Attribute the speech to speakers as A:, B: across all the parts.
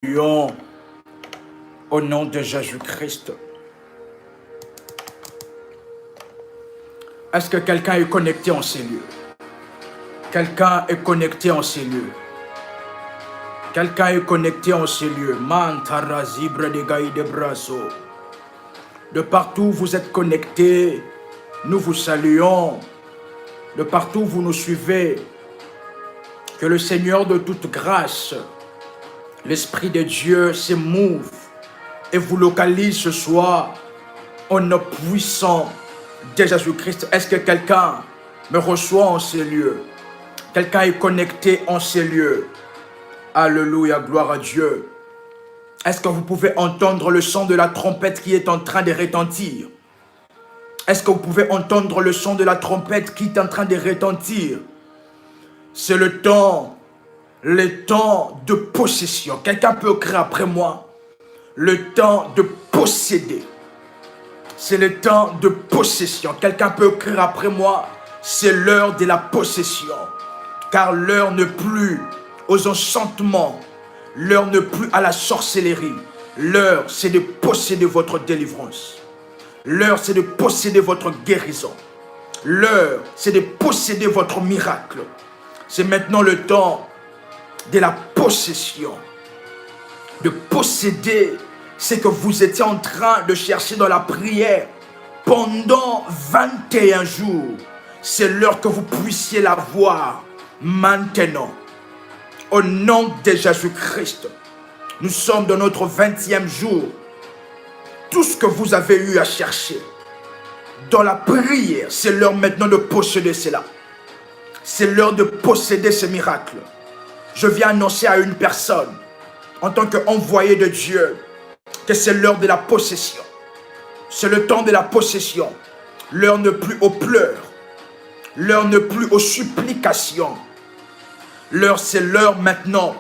A: saluons au nom de Jésus-Christ. Est-ce que quelqu'un est connecté en ces lieux? Quelqu'un est connecté en ces lieux. Quelqu'un est connecté en ces lieux. De partout vous êtes connectés, nous vous saluons. De partout vous nous suivez. Que le Seigneur de toute grâce, l'Esprit de Dieu se move et vous localise ce soir au nom puissant de Jésus-Christ. Est-ce que quelqu'un me reçoit en ces lieux? Quelqu'un est connecté en ces lieux? Alléluia, gloire à Dieu. Est-ce que vous pouvez entendre le son de la trompette qui est en train de retentir? Est-ce que vous pouvez entendre le son de la trompette qui est en train de retentir? C'est le temps de possession. Quelqu'un peut crier après moi. Le temps de posséder. C'est le temps de possession. Quelqu'un peut crier après moi. C'est l'heure de la possession. Car l'heure n'est plus aux enchantements. L'heure n'est plus à la sorcellerie. L'heure, c'est de posséder votre délivrance. L'heure, c'est de posséder votre guérison. L'heure, c'est de posséder votre miracle. C'est maintenant le temps de la possession. De posséder ce que vous étiez en train de chercher dans la prière pendant 21 jours. C'est l'heure que vous puissiez l'avoir maintenant. Au nom de Jésus-Christ, nous sommes dans notre 20e jour. Tout ce que vous avez eu à chercher dans la prière, c'est l'heure maintenant de posséder cela. C'est l'heure de posséder ce miracle. Je viens annoncer à une personne, en tant qu'envoyé de Dieu, que c'est l'heure de la possession. C'est le temps de la possession. L'heure n'est plus aux pleurs. L'heure n'est plus aux supplications. L'heure, c'est l'heure maintenant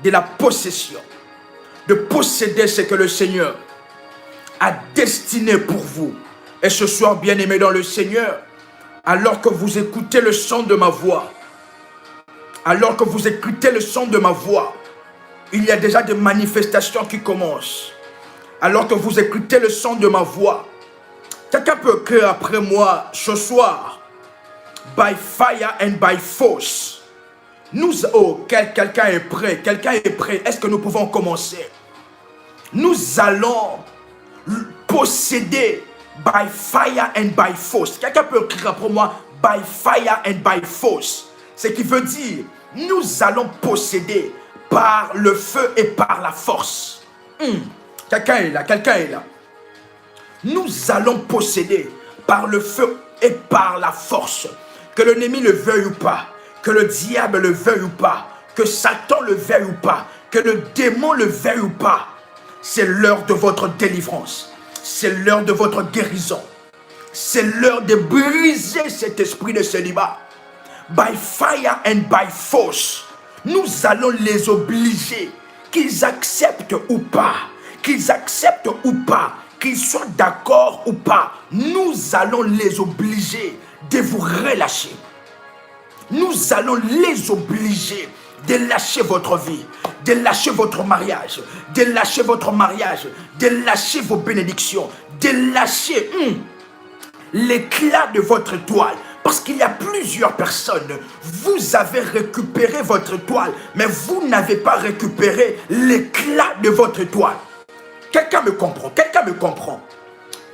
A: de la possession. De posséder ce que le Seigneur a destiné pour vous. Et ce soir, bien-aimés dans le Seigneur, alors que vous écoutez le son de ma voix, alors que vous écoutez le son de ma voix, il y a déjà des manifestations qui commencent. Alors que vous écoutez le son de ma voix, quelqu'un peut crier après moi ce soir, by fire and by force. Quelqu'un est prêt, quelqu'un est prêt. Est-ce que nous pouvons commencer? Nous allons posséder by fire and by force. Quelqu'un peut écrire pour moi by fire and by force. Ce qui veut dire, nous allons posséder par le feu et par la force. Quelqu'un est là, quelqu'un est là. Nous allons posséder par le feu et par la force. Que l'ennemi le veuille ou pas, que le diable le veuille ou pas, que Satan le veuille ou pas, que le démon le veuille ou pas. C'est l'heure de votre délivrance. C'est l'heure de votre guérison. C'est l'heure de briser cet esprit de célibat. By fire and by force. Nous allons les obliger, qu'ils acceptent ou pas, qu'ils acceptent ou pas, qu'ils soient d'accord ou pas. Nous allons les obliger de vous relâcher. Nous allons les obliger de lâcher votre vie, de lâcher votre mariage, de lâcher votre mariage, de lâcher vos bénédictions, de lâcher l'éclat de votre toile. Parce qu'il y a plusieurs personnes, vous avez récupéré votre toile, mais vous n'avez pas récupéré l'éclat de votre toile. Quelqu'un me comprend, quelqu'un me comprend.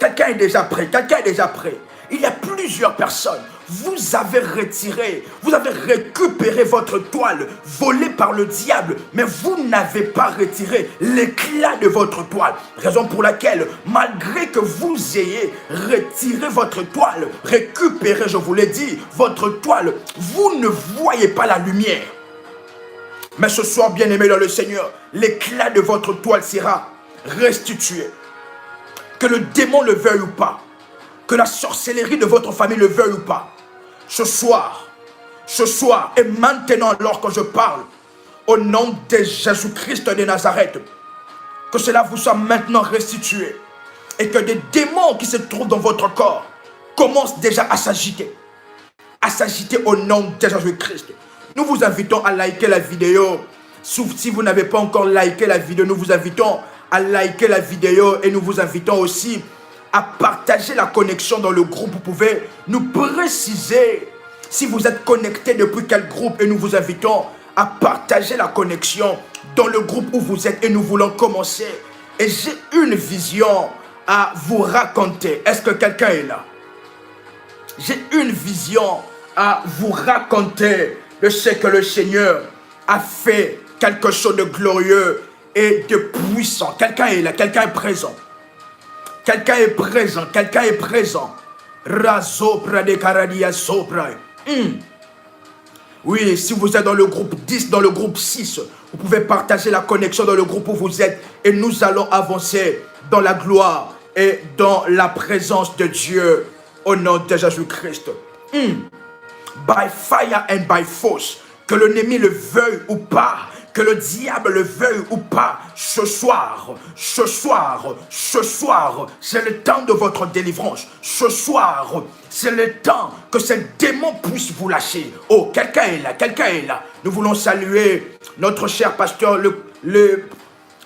A: Quelqu'un est déjà prêt, quelqu'un est déjà prêt. Il y a plusieurs personnes. Vous avez retiré, vous avez récupéré votre toile volée par le diable, mais vous n'avez pas retiré l'éclat de votre toile. Raison pour laquelle, malgré que vous ayez retiré votre toile, récupéré, je vous l'ai dit, votre toile, vous ne voyez pas la lumière. Mais ce soir, bien-aimé dans le Seigneur, l'éclat de votre toile sera restitué. Que le démon le veuille ou pas, que la sorcellerie de votre famille le veuille ou pas, ce soir et maintenant alors que je parle, au nom de Jésus-Christ de Nazareth, que cela vous soit maintenant restitué et que des démons qui se trouvent dans votre corps commencent déjà à s'agiter au nom de Jésus-Christ. Nous vous invitons à liker la vidéo, Si vous n'avez pas encore liké la vidéo, nous vous invitons à liker la vidéo et nous vous invitons aussi à partager la connexion dans le groupe. Vous pouvez nous préciser si vous êtes connecté depuis quel groupe et nous vous invitons à partager la connexion dans le groupe où vous êtes et nous voulons commencer. Et j'ai une vision à vous raconter. Est-ce que quelqu'un est là? J'ai une vision à vous raconter. Je sais que le Seigneur a fait quelque chose de glorieux et de puissant. Quelqu'un est là, quelqu'un est présent. Quelqu'un est présent, quelqu'un est présent. Razopra de Karadia Sopra. Oui, si vous êtes dans le groupe 10, dans le groupe 6, vous pouvez partager la connexion dans le groupe où vous êtes et nous allons avancer dans la gloire et dans la présence de Dieu au nom de Jésus-Christ. By fire and by force, que l'ennemi le veuille ou pas, que le diable le veuille ou pas, ce soir, c'est le temps de votre délivrance. Ce soir, c'est le temps que ces démons puissent vous lâcher. Oh, quelqu'un est là, quelqu'un est là. Nous voulons saluer notre cher pasteur,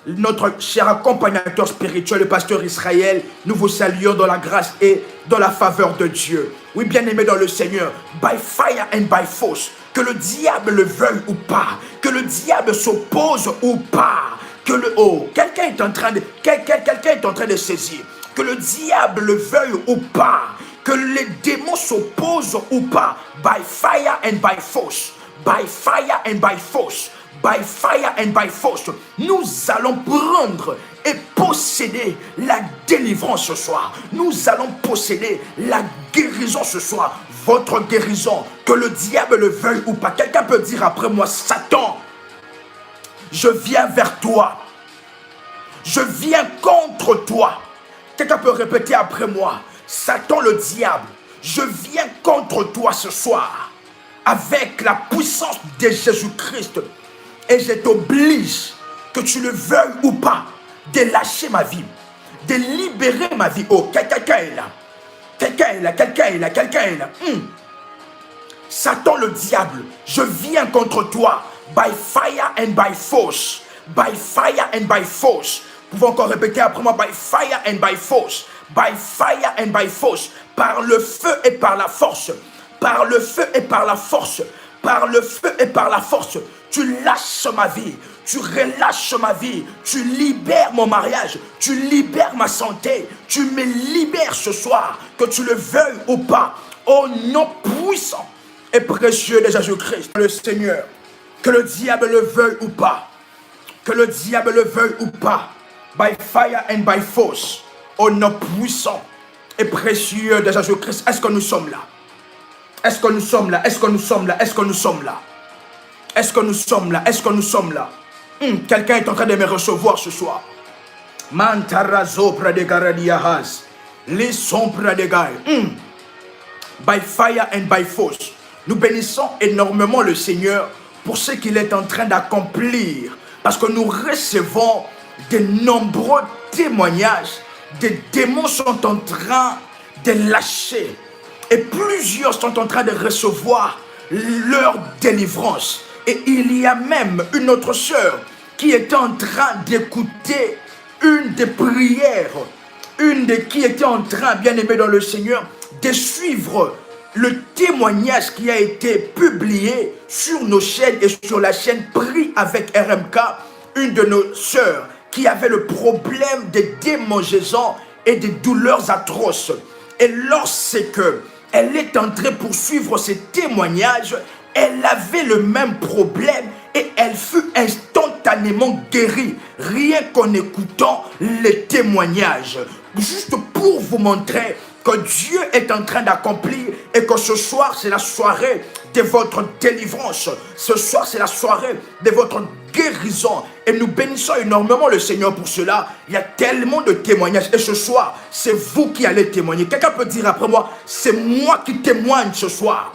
A: notre cher accompagnateur spirituel, le pasteur Israël. Nous vous saluons dans la grâce et dans la faveur de Dieu. Oui, bien-aimés dans le Seigneur, by fire and by force, que le diable le veuille ou pas, que le diable s'oppose ou pas, que le quelqu'un est en train de saisir, que le diable le veuille ou pas, que les démons s'opposent ou pas, by fire and by force, by fire and by force. By fire and by force, nous allons prendre et posséder la délivrance ce soir. Nous allons posséder la guérison ce soir. Votre guérison, que le diable le veuille ou pas. Quelqu'un peut dire après moi, Satan, je viens vers toi. Je viens contre toi. Quelqu'un peut répéter après moi, Satan le diable, je viens contre toi ce soir. Avec la puissance de Jésus-Christ. Et je t'oblige, que tu le veuilles ou pas, de lâcher ma vie, de libérer ma vie. Oh, quelqu'un est là. Quelqu'un est là, quelqu'un est là, quelqu'un est là. Satan le diable, je viens contre toi, by fire and by force. By fire and by force. Vous pouvez encore répéter après moi, by fire and by force. By fire and by force. Par le feu et par la force. Par le feu et par la force. Par le feu et par la force. Tu lâches ma vie, tu relâches ma vie, tu libères mon mariage, tu libères ma santé, tu me libères ce soir, que tu le veuilles ou pas, au nom puissant et précieux de Jésus-Christ, le Seigneur, que le diable le veuille ou pas, que le diable le veuille ou pas, by fire and by force, au nom puissant et précieux de Jésus-Christ. Est-ce que nous sommes là? Est-ce que nous sommes là? Est-ce que nous sommes là? Est-ce que nous sommes là? Est-ce que nous sommes là? Est-ce que nous sommes là? Quelqu'un est en train de me recevoir ce soir. Mantarazo pradegaradiahas. Les sombres de Gaï. By fire and by force. Nous bénissons énormément le Seigneur pour ce qu'il est en train d'accomplir. Parce que nous recevons de nombreux témoignages. Des démons sont en train de lâcher. Et plusieurs sont en train de recevoir leur délivrance. Et il y a même une autre sœur qui était en train d'écouter une des prières, qui était en train, bien aimé dans le Seigneur, de suivre le témoignage qui a été publié sur nos chaînes et sur la chaîne Prie avec RMK, une de nos sœurs qui avait le problème des démangeaisons et des douleurs atroces. Et lorsque elle est entrée pour suivre ces témoignages, elle avait le même problème et elle fut instantanément guérie, rien qu'en écoutant les témoignages. Juste pour vous montrer que Dieu est en train d'accomplir et que ce soir, c'est la soirée de votre délivrance. Ce soir, c'est la soirée de votre guérison. Et nous bénissons énormément le Seigneur pour cela. Il y a tellement de témoignages. Et ce soir, c'est vous qui allez témoigner. Quelqu'un peut dire après moi, c'est moi qui témoigne ce soir.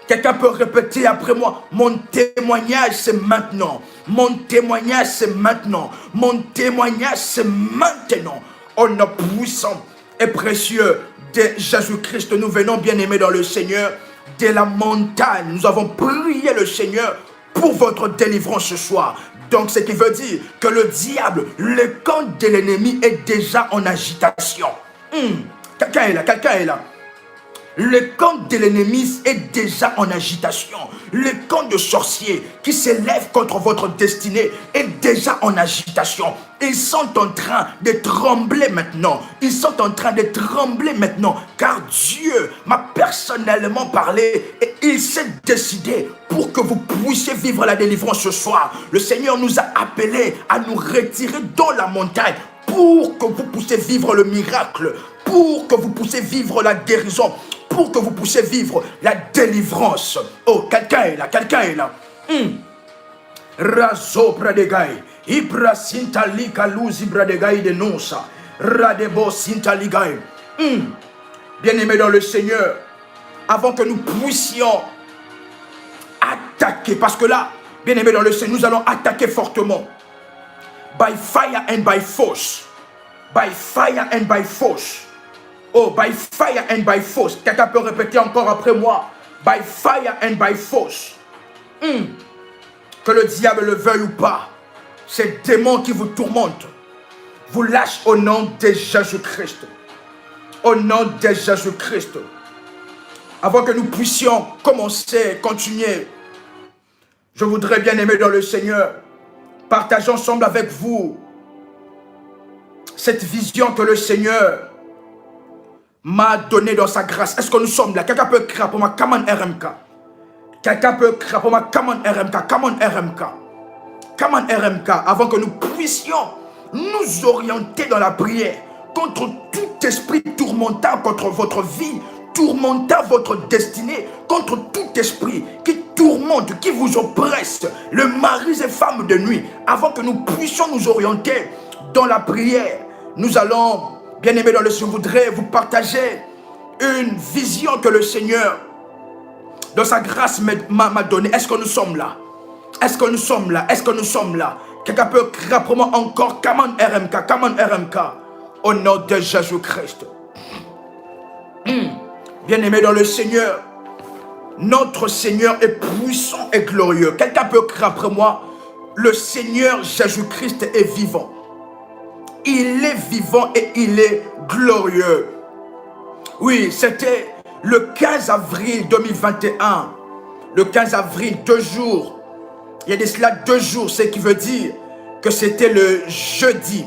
A: Quelqu'un peut répéter après moi, mon témoignage c'est maintenant. Mon témoignage c'est maintenant. Mon témoignage c'est maintenant. Au nom puissant et précieux de Jésus-Christ, nous venons bien aimés dans le Seigneur, de la montagne. Nous avons prié le Seigneur pour votre délivrance ce soir. Donc, ce qui veut dire que le diable, le camp de l'ennemi est déjà en agitation. Quelqu'un est là, quelqu'un est là. Le camp de l'ennemi est déjà en agitation. Le camp de sorciers qui s'élève contre votre destinée est déjà en agitation. Ils sont en train de trembler maintenant. Ils sont en train de trembler maintenant. Car Dieu m'a personnellement parlé et il s'est décidé pour que vous puissiez vivre la délivrance ce soir. Le Seigneur nous a appelés à nous retirer dans la montagne pour que vous puissiez vivre le miracle, pour que vous puissiez vivre la guérison, pour que vous puissiez vivre la délivrance. Oh, quelqu'un est là, quelqu'un est là. Razo bradegai, ibra sintali kaluzi bradegai de nosa, radebo sintaligai. Bien-aimés dans le Seigneur, avant que nous puissions attaquer, parce que là, bien-aimés dans le Seigneur, nous allons attaquer fortement. By fire and by force. By fire and by force. Oh, by fire and by force. Quelqu'un peut répéter encore après moi. By fire and by force. Que le diable le veuille ou pas, ces démons qui vous tourmentent, vous lâchent au nom de Jésus-Christ. Au nom de Jésus-Christ. Avant que nous puissions commencer, continuer, je voudrais, bien aimer dans le Seigneur, partager ensemble avec vous cette vision que le Seigneur m'a donnée dans sa grâce. Est-ce que nous sommes là? Quelqu'un peut crier pour moi, come on RMK. Quelqu'un peut crier pour moi, come on RMK, come on RMK. Come on RMK. Avant que nous puissions nous orienter dans la prière contre tout esprit tourmentant contre votre vie, tourmentant votre destinée, contre tout esprit qui tourmente, qui vous oppresse, le mari et femmes de nuit. Avant que nous puissions nous orienter dans la prière, nous allons, bien aimés dans le Seigneur, je voudrais vous partager une vision que le Seigneur, dans sa grâce, m'a donnée. Est-ce que nous sommes là? Est-ce que nous sommes là? Est-ce que nous sommes là? Quelqu'un peut crier pour moi encore, come on RMK, come on RMK, au nom de Jésus-Christ. Bien aimé dans le Seigneur, notre Seigneur est puissant et glorieux. Quelqu'un peut crier après moi, le Seigneur Jésus-Christ est vivant. Il est vivant et il est glorieux. Oui, c'était le 15 avril 2021. Le 15 avril, 2 jours. Il y a de cela 2 jours, ce qui veut dire que c'était le jeudi.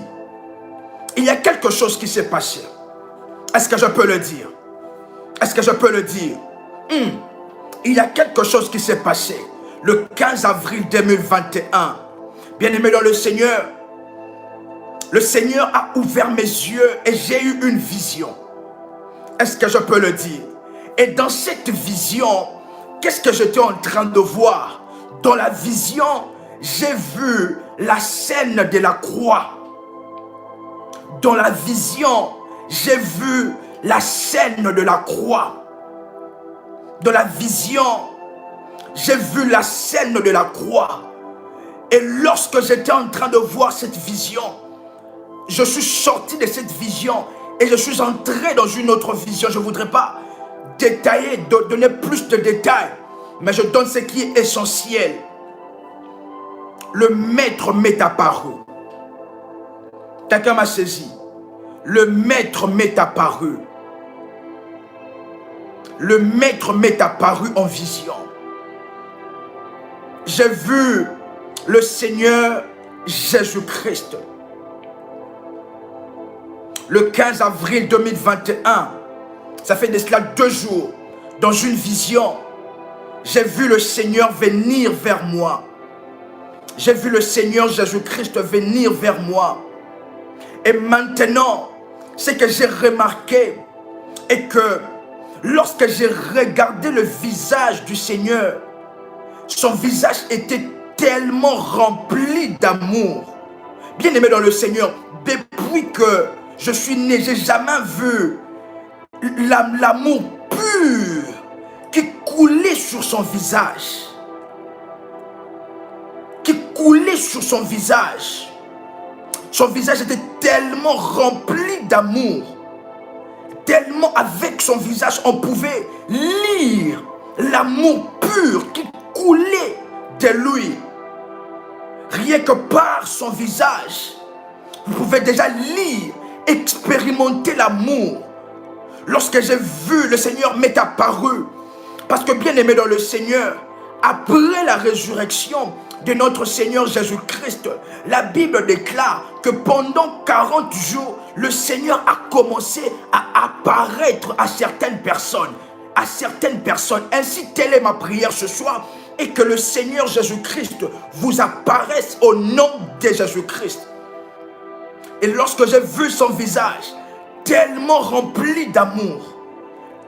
A: Il y a quelque chose qui s'est passé. Est-ce que je peux le dire? Est-ce que je peux le dire? Il y a quelque chose qui s'est passé. Le 15 avril 2021. Bien-aimé dans le Seigneur a ouvert mes yeux et j'ai eu une vision. Est-ce que je peux le dire? Et dans cette vision, qu'est-ce que j'étais en train de voir? Dans la vision, j'ai vu la scène de la croix. Dans la vision, j'ai vu la scène de la croix. Dans la vision, j'ai vu la scène de la croix. Et lorsque j'étais en train de voir cette vision, je suis sorti de cette vision et je suis entré dans une autre vision. Je ne voudrais pas détailler, donner plus de détails, mais je donne ce qui est essentiel. Le maître m'est apparu. Quelqu'un m'a saisi. Le maître m'est apparu. Le maître m'est apparu en vision. J'ai vu le Seigneur Jésus-Christ. Le 15 avril 2021, ça fait de cela 2 jours, dans une vision, j'ai vu le Seigneur venir vers moi. J'ai vu le Seigneur Jésus-Christ venir vers moi. Et maintenant, ce que j'ai remarqué est que lorsque j'ai regardé le visage du Seigneur, son visage était tellement rempli d'amour. Bien aimé dans le Seigneur, depuis que je suis né, j'ai jamais vu l'amour pur qui coulait sur son visage. Qui coulait sur son visage. Son visage était tellement rempli d'amour. Tellement avec son visage, on pouvait lire l'amour pur qui coulait de lui, rien que par son visage, vous pouvez déjà lire, expérimenter l'amour. Lorsque j'ai vu, le Seigneur m'est apparu. Parce que bien aimé dans le Seigneur, après la résurrection de notre Seigneur Jésus-Christ, la Bible déclare que pendant 40 jours, le Seigneur a commencé à apparaître à certaines personnes. À certaines personnes. Ainsi, telle est ma prière ce soir. Et que le Seigneur Jésus-Christ vous apparaisse au nom de Jésus-Christ. Et lorsque j'ai vu son visage, tellement rempli d'amour,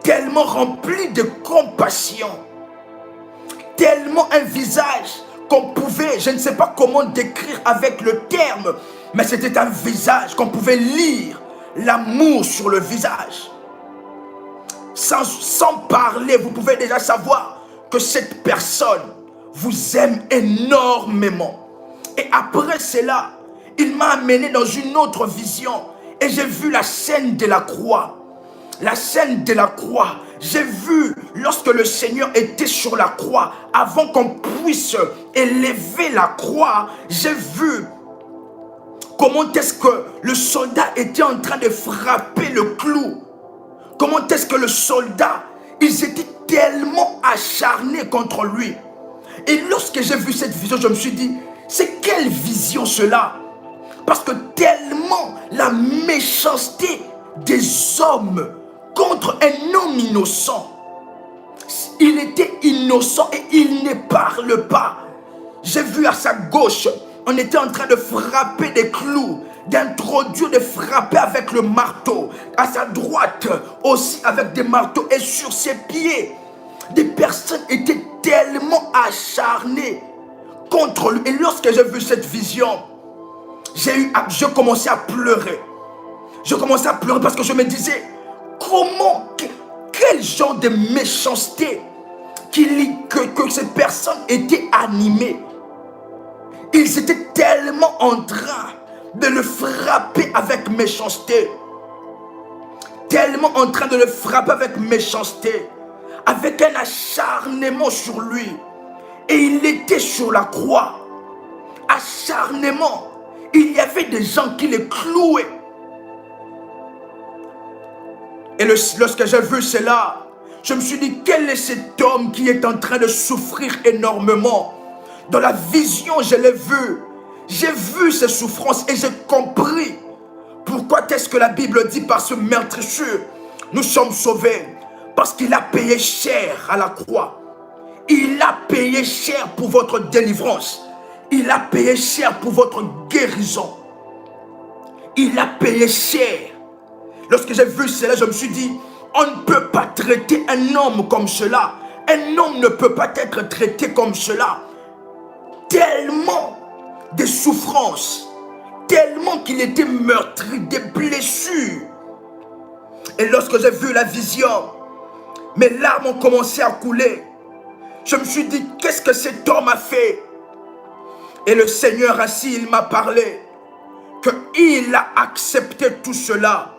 A: tellement rempli de compassion, tellement un visage qu'on pouvait, je ne sais pas comment décrire avec le terme, mais c'était un visage qu'on pouvait lire l'amour sur le visage. Sans parler, vous pouvez déjà savoir que cette personne vous aime énormément. Et après cela, il m'a amené dans une autre vision et j'ai vu la scène de la croix. La scène de la croix. J'ai vu lorsque le Seigneur était sur la croix, avant qu'on puisse élever la croix, j'ai vu comment est-ce que le soldat était en train de frapper le clou. Comment est-ce que le soldat, ils étaient tellement acharnés contre lui. Et lorsque j'ai vu cette vision, je me suis dit, c'est quelle vision cela? Parce que tellement la méchanceté des hommes contre un homme innocent. Il était innocent et il ne parle pas. J'ai vu à sa gauche, on était en train de frapper des clous, d'introduire, de frapper avec le marteau. À sa droite aussi avec des marteaux. Et sur ses pieds, des personnes étaient tellement acharnées contre lui. Et lorsque j'ai vu cette vision, je commençais à pleurer. Je commençais à pleurer parce que je me disais, comment, quel genre de méchanceté que ces personnes étaient animées. Ils étaient tellement en train de le frapper avec méchanceté. Tellement en train de le frapper avec méchanceté. Avec un acharnement sur lui. Et il était sur la croix. Acharnement. Il y avait des gens qui le clouaient. Et lorsque j'ai vu cela, je me suis dit, quel est cet homme qui est en train de souffrir énormément? Dans la vision, je l'ai vu. J'ai vu ses souffrances et j'ai compris pourquoi est-ce que la Bible dit par ce meurtrissure, nous sommes sauvés. Parce qu'il a payé cher à la croix. Il a payé cher pour votre délivrance. Il a payé cher pour votre guérison. Il a payé cher. Lorsque j'ai vu cela, je me suis dit, on ne peut pas traiter un homme comme cela. Un homme ne peut pas être traité comme cela. Tellement de souffrances, tellement qu'il était meurtri, des blessures. Et lorsque j'ai vu la vision, mes larmes ont commencé à couler. Je me suis dit, qu'est-ce que cet homme a fait? Et le Seigneur ainsi, il m'a parlé qu'il a accepté tout cela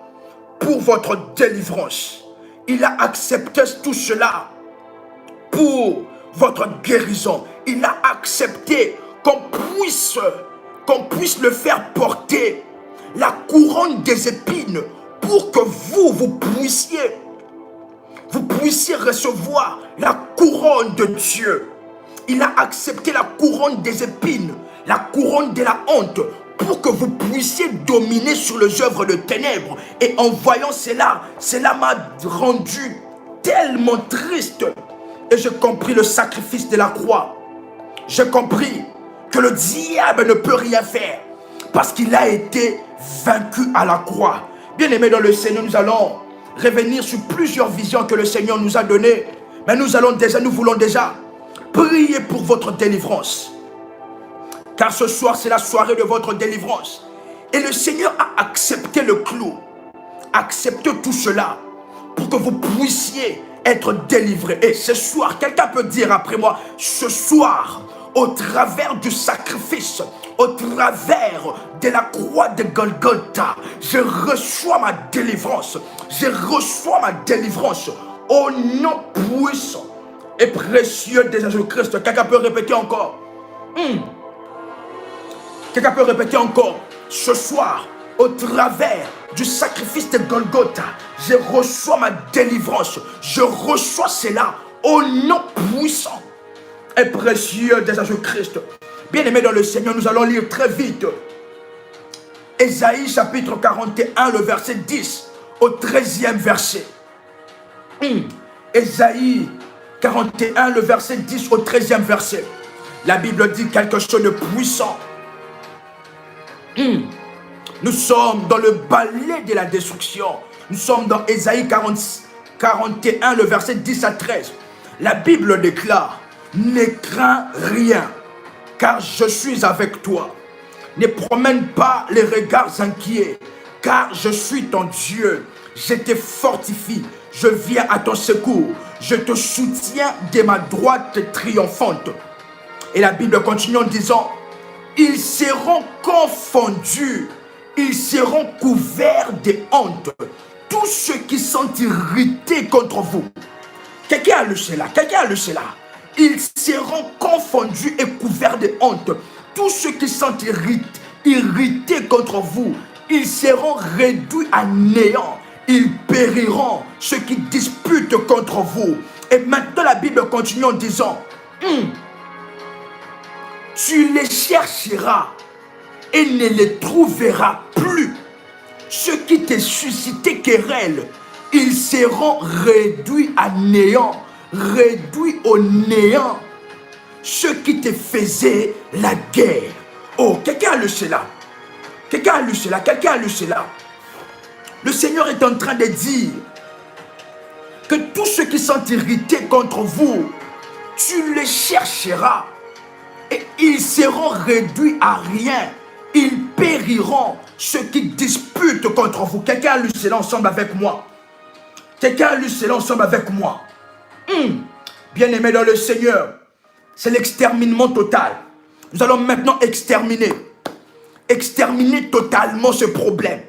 A: pour votre délivrance. Il a accepté tout cela pour votre guérison. Il a accepté qu'on puisse le faire porter la couronne des épines pour que vous puissiez recevoir la couronne de Dieu. Il a accepté la couronne des épines, la couronne de la honte, pour que vous puissiez dominer sur les œuvres de ténèbres. Et en voyant cela m'a rendu tellement triste. Et j'ai compris le sacrifice de la croix. J'ai compris que le diable ne peut rien faire parce qu'il a été vaincu à la croix. Bien-aimés dans le Seigneur, nous allons revenir sur plusieurs visions que le Seigneur nous a données. Mais nous voulons déjà prier pour votre délivrance. Car ce soir, c'est la soirée de votre délivrance. Et le Seigneur a accepté le clou. Accepté tout cela pour que vous puissiez être délivrés. Et ce soir, quelqu'un peut dire après moi, ce soir, au travers du sacrifice, au travers de la croix de Golgotha, je reçois ma délivrance. Je reçois ma délivrance au nom puissant et précieux de Jésus-Christ. Quelqu'un peut répéter encore. Quelqu'un peut répéter encore. Ce soir, au travers du sacrifice de Golgotha, je reçois ma délivrance. Je reçois cela au nom puissant et précieux de Jésus-Christ. Bien-aimés dans le Seigneur, nous allons lire très vite. Ésaïe chapitre 41, le verset 10 au 13e verset. Ésaïe 41, le verset 10 au 13e verset. La Bible dit quelque chose de puissant. Nous sommes dans le balai de la destruction. Nous sommes dans Ésaïe 41, le verset 10 à 13. La Bible déclare: ne crains rien, car je suis avec toi. Ne promène pas les regards inquiets, car je suis ton Dieu. Je te fortifie, je viens à ton secours. Je te soutiens de ma droite triomphante. Et la Bible continue en disant: ils seront confondus, ils seront couverts de honte, tous ceux qui sont irrités contre vous. Quelqu'un a lu cela, quelqu'un a lu cela. Ils seront confondus et couverts de honte, tous ceux qui sont irrités contre vous. Ils seront réduits à néant, ils périront, ceux qui disputent contre vous. Et maintenant la Bible continue en disant: tu les chercheras et ne les trouveras plus. Ceux qui te suscitaient querelle, ils seront réduits à néant, réduits au néant. Ceux qui te faisaient la guerre. Oh, quelqu'un a lu cela. Quelqu'un a lu cela, quelqu'un a lu cela. Le Seigneur est en train de dire que tous ceux qui sont irrités contre vous, tu les chercheras. Et ils seront réduits à rien. Ils périront, ceux qui disputent contre vous. Quelqu'un a lu cela ensemble avec moi. Quelqu'un a lu cela ensemble avec moi. Bien-aimé dans le Seigneur, c'est l'exterminement total. Nous allons maintenant exterminer totalement ce problème.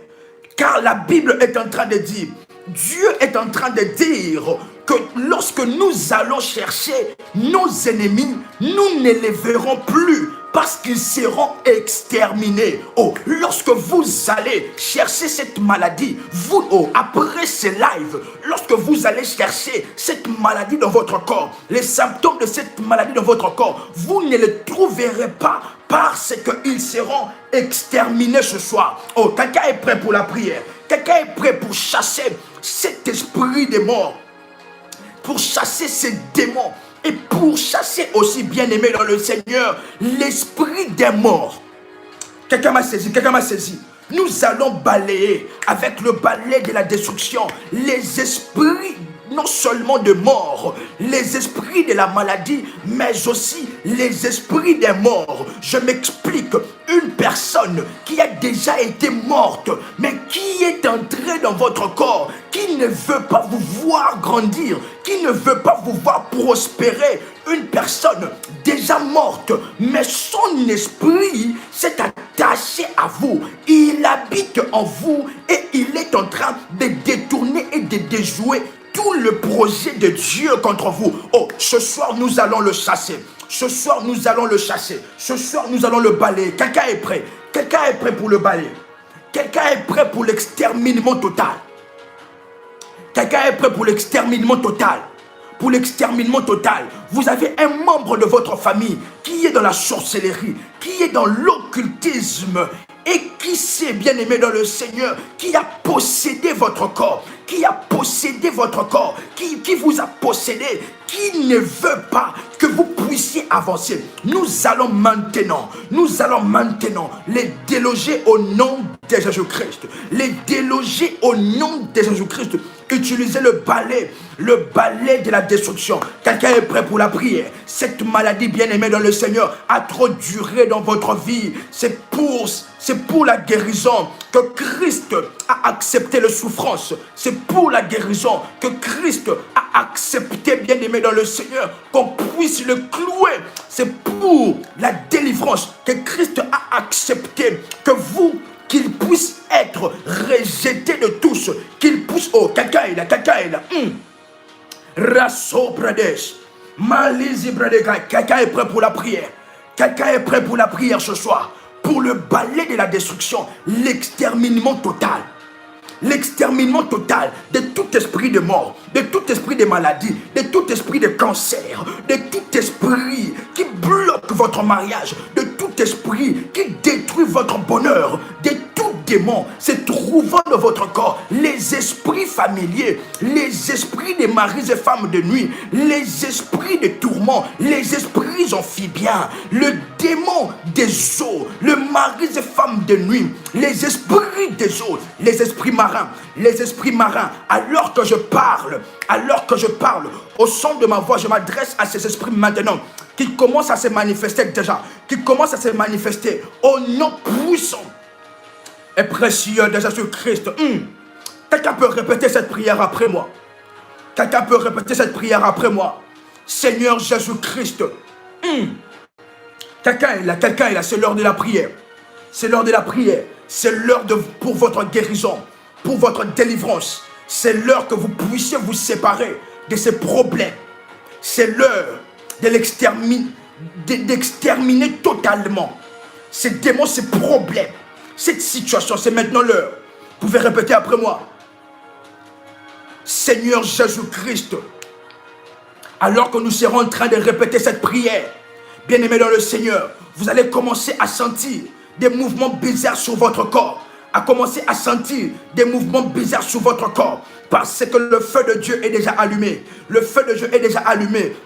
A: Car la Bible est en train de dire, Dieu est en train de dire que lorsque nous allons chercher nos ennemis, nous ne les verrons plus parce qu'ils seront exterminés. Oh, lorsque vous allez chercher cette maladie, après ce live, lorsque vous allez chercher cette maladie dans votre corps, les symptômes de cette maladie dans votre corps, vous ne les trouverez pas parce qu'ils seront exterminés ce soir. Oh, quelqu'un est prêt pour la prière. Quelqu'un est prêt pour chasser cet esprit des morts, pour chasser ces démons et pour chasser aussi, bien-aimé dans le Seigneur, l'esprit des morts. Quelqu'un m'a saisi, quelqu'un m'a saisi. Nous allons balayer avec le balai de la destruction les esprits non seulement de mort, les esprits de la maladie, mais aussi les esprits des morts. Je m'explique. Une personne qui a déjà été morte, mais qui est entrée dans votre corps, qui ne veut pas vous voir grandir, qui ne veut pas vous voir prospérer. Une personne déjà morte, mais son esprit s'est attaché à vous. Il habite en vous et il est en train de détourner et de déjouer tout le projet de Dieu contre vous. Oh, ce soir, nous allons le chasser. Ce soir, nous allons le chasser. Ce soir, nous allons le balayer. Quelqu'un est prêt. Quelqu'un est prêt pour le balayer. Quelqu'un est prêt pour l'exterminement total. Quelqu'un est prêt pour l'exterminement total. Pour l'exterminement total. Vous avez un membre de votre famille qui est dans la sorcellerie, qui est dans l'occultisme et qui s'est bien aimé dans le Seigneur, qui a possédé votre corps, qui a possédé votre corps, qui vous a possédé, qui ne veut pas que vous puissiez avancer. Nous allons maintenant les déloger au nom de Jésus-Christ. Les déloger au nom de Jésus-Christ. Utilisez le balai de la destruction. Quelqu'un est prêt pour la prière? Cette maladie, bien-aimée dans le Seigneur, a trop duré dans votre vie. C'est pour la guérison que Christ a accepté la souffrance. C'est pour la guérison que Christ a accepté, bien-aimé dans le Seigneur, qu'on puisse le clouer. C'est pour la délivrance que Christ a accepté qu'il puisse être rejeté de tous, qu'il puisse... Oh, quelqu'un est là. Rasso Pradesh, Malizi Pradesh, quelqu'un est prêt pour la prière. Quelqu'un est prêt pour la prière ce soir? Pour le balai de la destruction, l'exterminement total. L'exterminement total de tout esprit de mort, de tout esprit de maladie, de tout esprit de cancer, de tout esprit qui bloque votre mariage, de tout esprit qui détruit votre bonheur, de tout démon se trouvant dans votre corps, les esprits familiers, les esprits des maris et femmes de nuit, les esprits de tourment, les esprits amphibiens, le démon des eaux, le mari et femmes de nuit, les esprits des eaux, les esprits marins, alors que je parle, au son de ma voix, je m'adresse à ces esprits maintenant, qui commencent à se manifester déjà, au nom puissant et précieux de Jésus-Christ. Quelqu'un peut répéter cette prière après moi. Seigneur Jésus-Christ. Quelqu'un est là, c'est l'heure de la prière. C'est l'heure pour votre guérison, pour votre délivrance. C'est l'heure que vous puissiez vous séparer de ces problèmes. C'est l'heure de d'exterminer totalement ces démons, ces problèmes, cette situation. C'est maintenant l'heure. Vous pouvez répéter après moi. Seigneur Jésus-Christ, alors que nous serons en train de répéter cette prière, bien-aimés dans le Seigneur, vous allez commencer à sentir des mouvements bizarres sur votre corps, parce que le feu de Dieu est déjà allumé.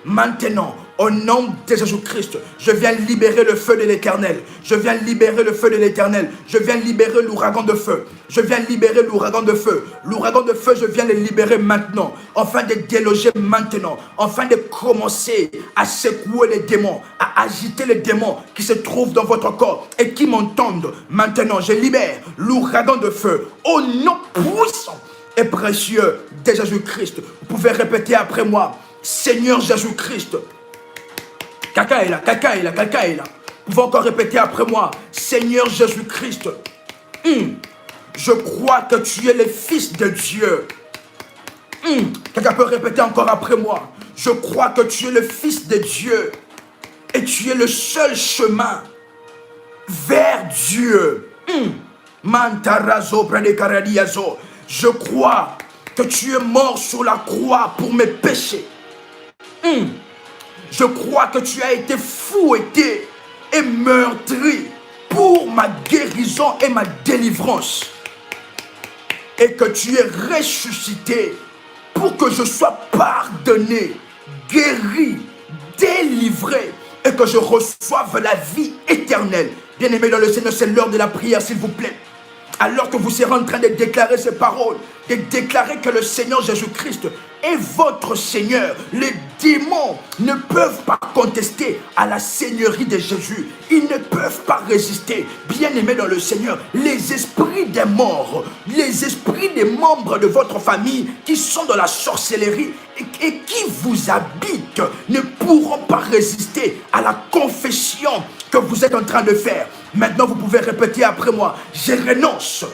A: Maintenant, au nom de Jésus-Christ, je viens libérer le feu de l'Éternel. Je viens libérer l'ouragan de feu. L'ouragan de feu, je viens le libérer maintenant, afin de déloger maintenant, afin de commencer à secouer les démons, à agiter les démons qui se trouvent dans votre corps et qui m'entendent. Maintenant, je libère l'ouragan de feu au nom puissant et précieux de Jésus-Christ. Vous pouvez répéter après moi. Seigneur Jésus-Christ. Quelqu'un est là. Vous pouvez encore répéter après moi. Seigneur Jésus-Christ. Je crois que tu es le Fils de Dieu. Quelqu'un peut répéter encore après moi. Je crois que tu es le Fils de Dieu. Et tu es le seul chemin vers Dieu. Mantarazo pradikaradiazo. Je crois que tu es mort sur la croix pour mes péchés. Je crois que tu as été fouetté et meurtri pour ma guérison et ma délivrance. Et que tu es ressuscité pour que je sois pardonné, guéri, délivré et que je reçoive la vie éternelle. Bien-aimés dans le Seigneur, c'est l'heure de la prière, s'il vous plaît. Alors que vous serez en train de déclarer ces paroles, de déclarer que le Seigneur Jésus-Christ est votre Seigneur, les démons ne peuvent pas contester à la Seigneurie de Jésus. Ils ne peuvent pas résister. Bien-aimés dans le Seigneur, les esprits des morts, les esprits des membres de votre famille qui sont dans la sorcellerie et qui vous habitent ne pourront pas résister à la confession que vous êtes en train de faire. Maintenant, vous pouvez répéter après moi. Je renonce.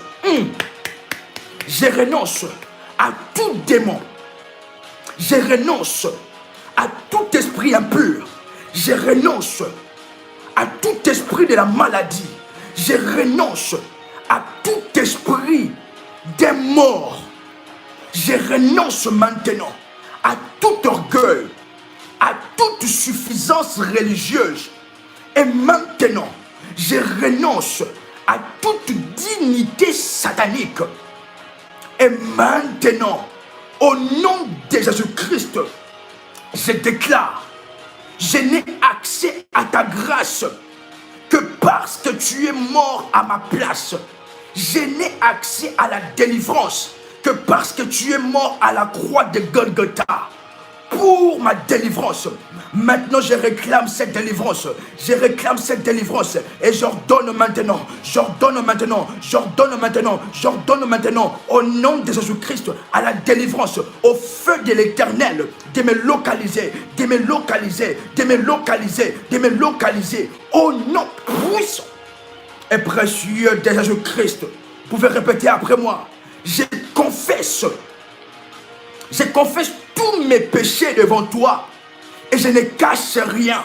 A: Je renonce à tout démon. Je renonce à tout esprit impur. Je renonce à tout esprit de la maladie. Je renonce à tout esprit des morts. Je renonce maintenant à tout orgueil, à toute suffisance religieuse. Et maintenant, je renonce à toute dignité satanique. Et maintenant, au nom de Jésus-Christ, je déclare, je n'ai accès à ta grâce que parce que tu es mort à ma place. Je n'ai accès à la délivrance que parce que tu es mort à la croix de Golgotha pour ma délivrance. Maintenant, je réclame cette délivrance. Et j'ordonne maintenant, au nom de Jésus-Christ, à la délivrance, au feu de l'Éternel, de me localiser, au nom puissant et précieux de Jésus-Christ. Vous pouvez répéter après moi. Je confesse tous mes péchés devant toi et je ne cache rien.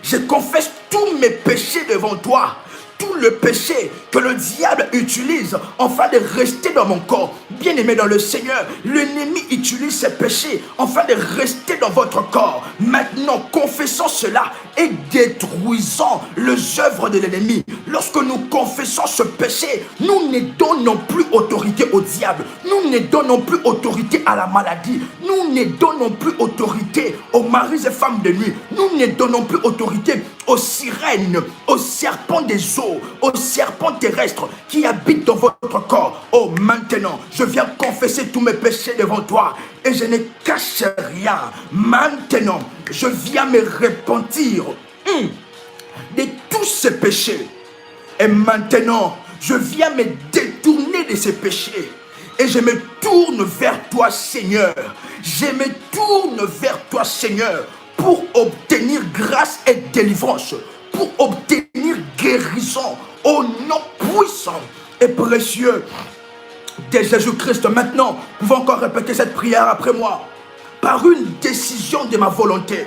A: Je confesse tous mes péchés devant toi. Tout le péché que le diable utilise afin de rester dans mon corps. Bien-aimé dans le Seigneur, l'ennemi utilise ses péchés afin de rester dans votre corps. Maintenant, confessons cela et détruisons les œuvres de l'ennemi. Lorsque nous confessons ce péché, nous ne donnons plus autorité au diable. Nous ne donnons plus autorité à la maladie. Nous ne donnons plus autorité aux maris et femmes de nuit. Nous ne donnons plus autorité aux sirènes, aux serpents des eaux, aux serpents terrestres qui habitent dans votre corps. Oh, maintenant, je viens confesser tous mes péchés devant toi et je ne cache rien. Maintenant, je viens me repentir de tous ces péchés. Et maintenant, je viens me détourner de ces péchés. Et je me tourne vers toi, Seigneur. Je me tourne vers toi, Seigneur, pour obtenir grâce et délivrance, pour obtenir guérison au nom puissant et précieux de Jésus-Christ. Maintenant, vous pouvez encore répéter cette prière après moi. Par une décision de ma volonté,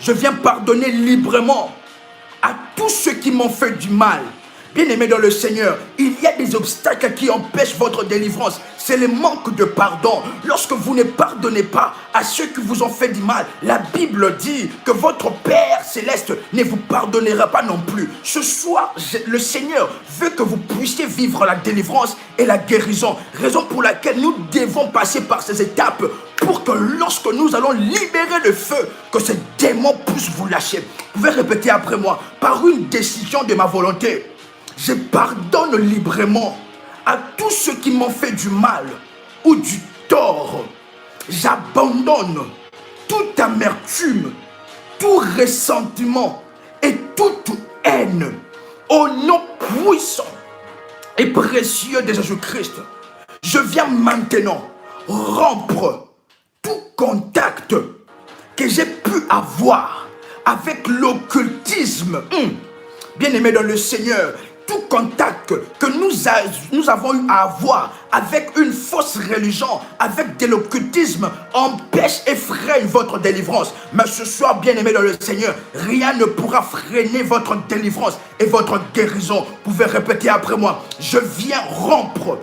A: je viens pardonner librement à tous ceux qui m'ont fait du mal. Bien-aimés dans le Seigneur, il y a des obstacles qui empêchent votre délivrance. C'est le manque de pardon. Lorsque vous ne pardonnez pas à ceux qui vous ont fait du mal, la Bible dit que votre Père Céleste ne vous pardonnera pas non plus. Ce soir, le Seigneur veut que vous puissiez vivre la délivrance et la guérison. Raison pour laquelle nous devons passer par ces étapes pour que lorsque nous allons libérer le feu, que ces démons puissent vous lâcher. Vous pouvez répéter après moi. Par une décision de ma volonté, je pardonne librement à tous ceux qui m'ont fait du mal ou du tort. J'abandonne toute amertume, tout ressentiment et toute haine au nom puissant et précieux de Jésus-Christ. Je viens maintenant rompre tout contact que j'ai pu avoir avec l'occultisme. Bien-aimé dans le Seigneur, tout contact que nous avons eu à avoir avec une fausse religion, avec de l'occultisme, empêche et freine votre délivrance. Mais ce soir, bien-aimé dans le Seigneur, rien ne pourra freiner votre délivrance et votre guérison. Vous pouvez répéter après moi. Je viens rompre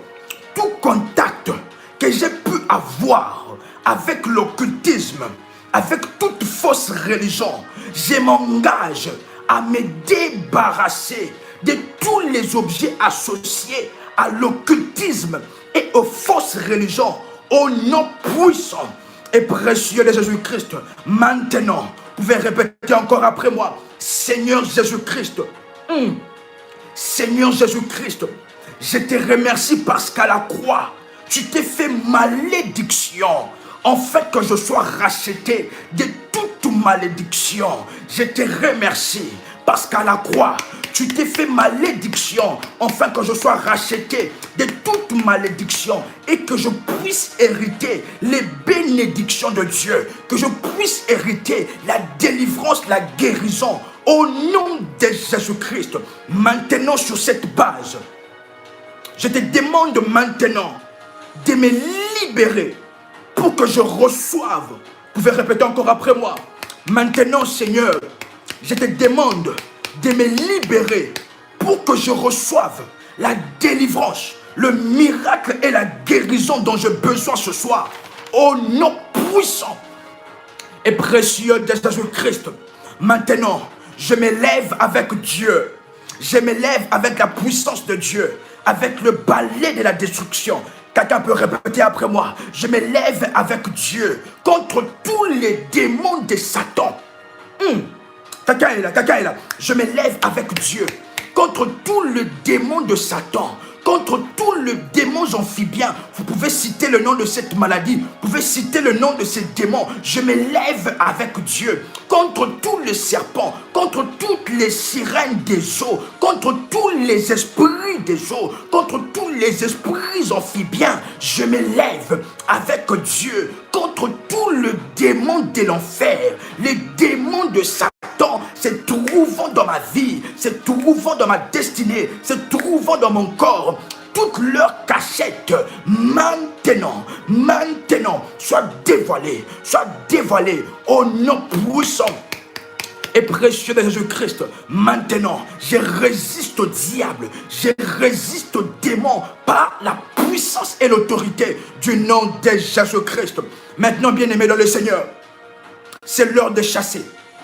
A: tout contact que j'ai pu avoir avec l'occultisme, avec toute fausse religion. Je m'engage à me débarrasser de tous les objets associés à l'occultisme et aux fausses religions au nom puissant et précieux de Jésus-Christ. Maintenant, vous pouvez répéter encore après moi. Seigneur Jésus-Christ, Seigneur Jésus-Christ, je te remercie parce qu'à la croix, tu t'es fait malédiction, en fait que je sois racheté de toute malédiction. Je te remercie parce qu'à la croix, tu t'es fait malédiction, afin que je sois racheté de toute malédiction et que je puisse hériter les bénédictions de Dieu, que je puisse hériter la délivrance, la guérison au nom de Jésus-Christ. Maintenant, sur cette base, je te demande maintenant de me libérer pour que je reçoive. Vous pouvez répéter encore après moi. Maintenant, Seigneur, je te demande de me libérer pour que je reçoive la délivrance, le miracle et la guérison dont j'ai besoin ce soir. Au nom puissant et précieux de Jésus-Christ. Maintenant, je me lève avec Dieu. Je me lève avec la puissance de Dieu, avec le balai de la destruction. Quelqu'un peut répéter après moi. Je me lève avec Dieu contre tous les démons de Satan. Quelqu'un est là, quelqu'un est là. Je me lève avec Dieu contre tous les démons de Satan, contre tous les démons amphibiens. Vous pouvez citer le nom de cette maladie, vous pouvez citer le nom de ces démons. Je me lève avec Dieu contre tous les serpents, contre toutes les sirènes des eaux, contre tous les esprits des eaux, contre tous les esprits amphibiens. Je me lève avec Dieu contre tous les démons de l'enfer, les démons de Satan. Se trouvant dans ma vie, se trouvant dans ma destinée, se trouvant dans mon corps, toutes leurs cachettes, maintenant, soient dévoilées au nom puissant et précieux de Jésus-Christ, maintenant, je résiste au diable, je résiste aux démons par la puissance et l'autorité du nom de Jésus-Christ. Maintenant, bien-aimés dans le Seigneur, c'est l'heure de chasser,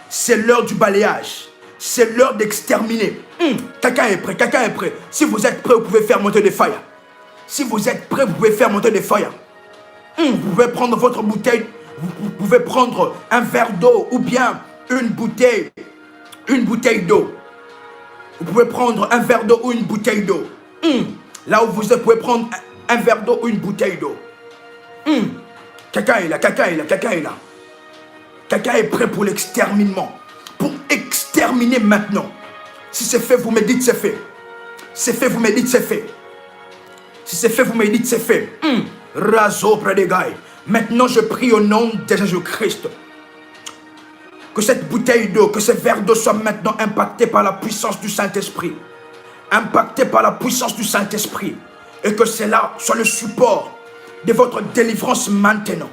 A: c'est l'heure du balayage, c'est l'heure d'exterminer. Quelqu'un est prêt, quelqu'un est prêt. Si vous êtes prêt, vous pouvez faire monter des fires. Si vous êtes prêt, vous pouvez faire monter des fires. Vous pouvez prendre votre bouteille, vous pouvez prendre un verre d'eau ou bien une bouteille d'eau. Vous pouvez prendre un verre d'eau ou une bouteille d'eau. Là où vous êtes, vous pouvez prendre un verre d'eau ou une bouteille d'eau. Quelqu'un est là, quelqu'un est là, quelqu'un est là. Quelqu'un est prêt pour l'exterminement. Pour exterminer maintenant. Si c'est fait, vous me dites c'est fait. C'est fait, vous me dites c'est fait. Si c'est fait, vous me dites c'est fait. Razo près des gars. Maintenant, je prie au nom de Jésus-Christ. Que cette bouteille d'eau, que ce verre d'eau soit maintenant impacté par la puissance du Saint-Esprit. Impacté par la puissance du Saint-Esprit. Et que cela soit le support de votre délivrance maintenant.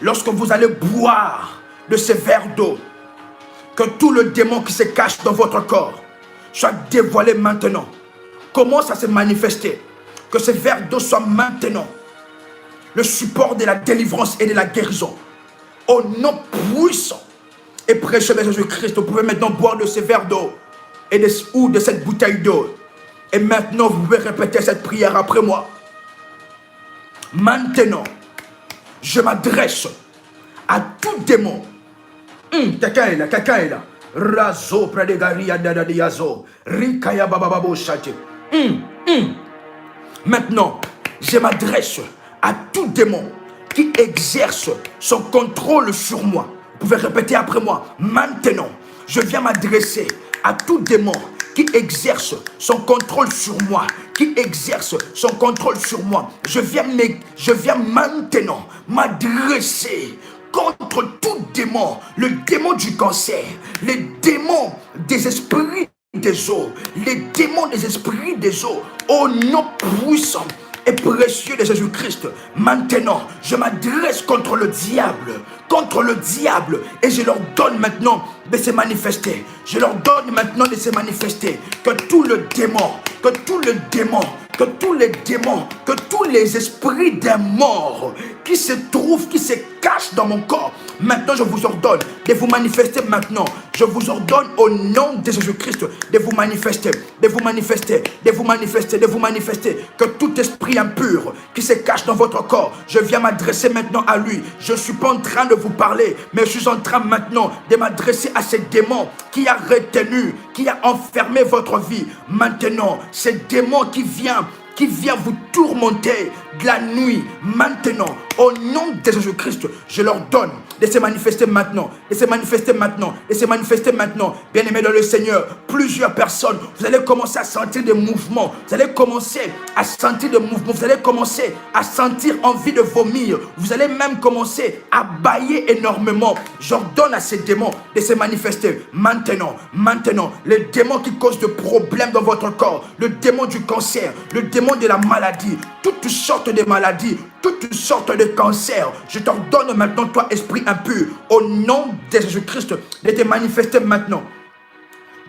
A: Lorsque vous allez boire de ce verre d'eau, que tout le démon qui se cache dans votre corps soit dévoilé maintenant. Commence à se manifester. Que ce verre d'eau soit maintenant le support de la délivrance et de la guérison. Au nom puissant et précieux de Jésus-Christ, vous pouvez maintenant boire de ce verre d'eau ou de cette bouteille d'eau. Et maintenant, vous pouvez répéter cette prière après moi. Maintenant, je m'adresse à tout démon. Quelqu'un est là, quelqu'un est là. Razo pradegaria dadadiazo. Rikaya bababo chate. Maintenant, je m'adresse à tout démon qui exerce son contrôle sur moi. Vous pouvez répéter après moi. Maintenant, je viens m'adresser à tout démon qui exerce son contrôle sur moi, qui exerce son contrôle sur moi. Je viens maintenant m'adresser contre tout démon, le démon du cancer, les démons des esprits des eaux, les démons des esprits des eaux, au nom puissant et précieux de Jésus-Christ. Maintenant, je m'adresse contre le diable, et je leur donne maintenant de se manifester. Je leur donne maintenant de se manifester. Que tous les démons, que tous les esprits des morts qui se trouvent, qui se cachent dans mon corps, maintenant je vous ordonne de vous manifester maintenant. Je vous ordonne au nom de Jésus-Christ de vous manifester, de vous manifester, de vous manifester, de vous manifester. Que tout esprit impur qui se cache dans votre corps, je viens m'adresser maintenant à lui. Je ne suis pas en train de vous parler, mais je suis en train maintenant de m'adresser à ce démon qui a retenu, qui a enfermé votre vie. Maintenant, ce démon qui vient vous tourmenter de la nuit, maintenant, au nom de Jésus-Christ, je leur donne de se manifester maintenant, de se manifester maintenant, de se manifester maintenant. Bien-aimés dans le Seigneur, plusieurs personnes, vous allez commencer à sentir des mouvements, vous allez commencer à sentir des mouvements, vous allez commencer à sentir envie de vomir, vous allez même commencer à bâiller énormément. J'ordonne à ces démons de se manifester maintenant, les démons qui causent des problèmes dans votre corps, le démon du cancer, le démon de la maladie, toutes sortes de maladies, toutes sortes de cancers. Je t'ordonne maintenant, toi, esprit impur, au nom de Jésus-Christ, de te manifester maintenant.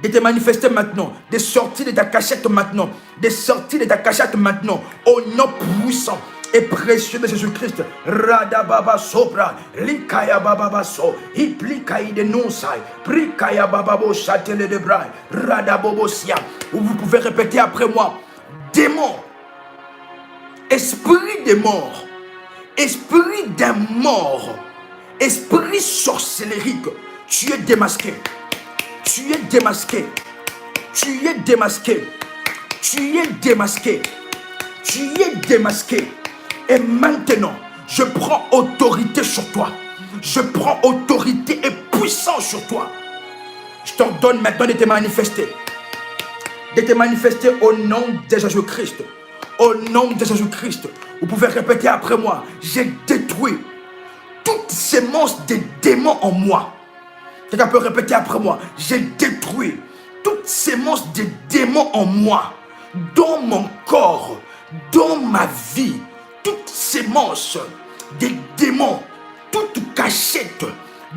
A: De te manifester maintenant, de sortir de ta cachette maintenant, de sortir de ta cachette maintenant, au nom puissant et précieux de Jésus-Christ. Radababa sopra, likaya bababa so, hiplikai de nonsai, prikaya bababo chatele de bras, radabobo sia. Vous pouvez répéter après moi. Démon, esprit des morts, esprit d'un mort, esprit sorcellérique, tu es démasqué, tu es démasqué, tu es démasqué, tu es démasqué, tu es démasqué. Et maintenant, je prends autorité sur toi, je prends autorité et puissance sur toi. Je t'ordonne maintenant de te manifester, au nom de Jésus-Christ. Au nom de Jésus-Christ, vous pouvez répéter après moi. J'ai détruit toute sémence de démons en moi. Quelqu'un peut répéter après moi. J'ai détruit toute sémence de démons en moi, dans mon corps, dans ma vie. Toute sémence des démons, toute cachette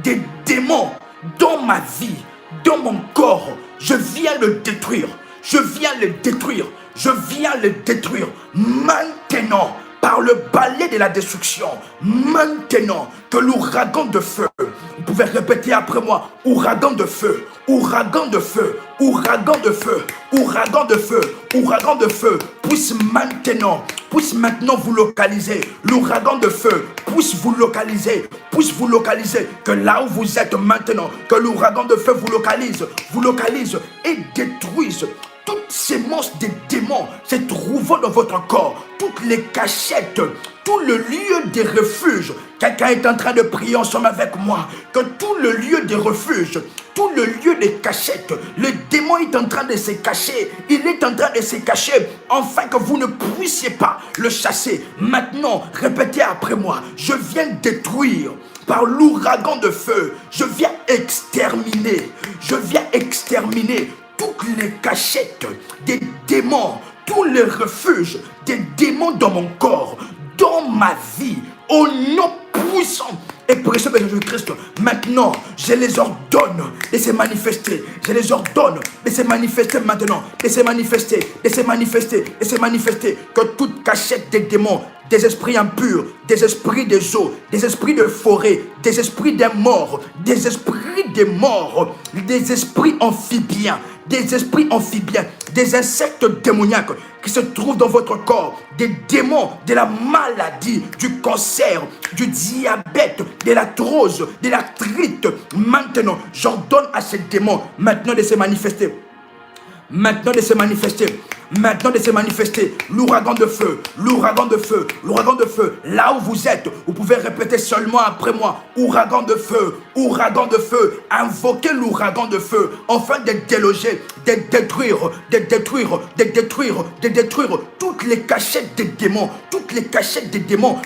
A: des démons dans ma vie, dans mon corps, je viens le détruire. Je viens le détruire. Je viens le détruire. Maintenant, par le balai de la destruction, maintenant que l'ouragan de feu, vous pouvez répéter après moi, ouragan de feu, ouragan de feu, ouragan de feu, ouragan de feu, ouragan de feu, puisse maintenant vous localiser, l'ouragan de feu, puisse vous localiser, que là où vous êtes maintenant, que l'ouragan de feu vous localise et détruise toutes ces monstres des démons se trouvant dans votre corps, toutes les cachettes, tout le lieu des refuges. Quelqu'un est en train de prier ensemble avec moi, que tout le lieu des refuges, tout le lieu des cachettes, le démon est en train de se cacher, il est en train de se cacher, afin que vous ne puissiez pas le chasser. Maintenant, répétez après moi, je viens détruire par l'ouragan de feu, je viens exterminer toutes les cachettes des démons, tous les refuges des démons dans mon corps, dans ma vie, au nom puissant et précieux de Jésus-Christ. Maintenant, je les ordonne de se manifester. Je les ordonne de se manifester maintenant, de se manifester. Que toute cachette des démons, des esprits impurs, des esprits des eaux, des esprits de forêt, des esprits des morts, des esprits amphibiens, des insectes démoniaques qui se trouvent dans votre corps, des démons de la maladie, du cancer, du diabète, de l'arthrose, de l'arthrite. Maintenant, j'ordonne à ces démons maintenant de se manifester. L'ouragan de feu, là où vous êtes, vous pouvez répéter seulement après moi, ouragan de feu, invoquez l'ouragan de feu, afin de déloger, de détruire toutes les cachettes des démons,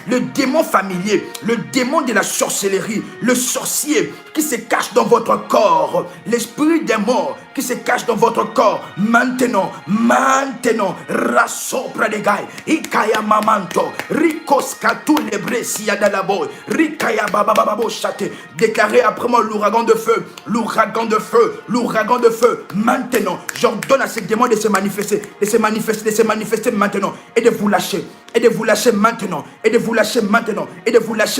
A: le démon familier, le démon de la sorcellerie, le sorcier qui se cache dans votre corps, l'esprit des morts qui se cache dans votre corps, maintenant, rasopra de gai, ikaya mamanto, rikos katou lebresia dalabo, rikaya babababo chate, déclarez après moi l'ouragan de feu, maintenant, j'ordonne à ces démons de se manifester, maintenant, et de vous lâcher,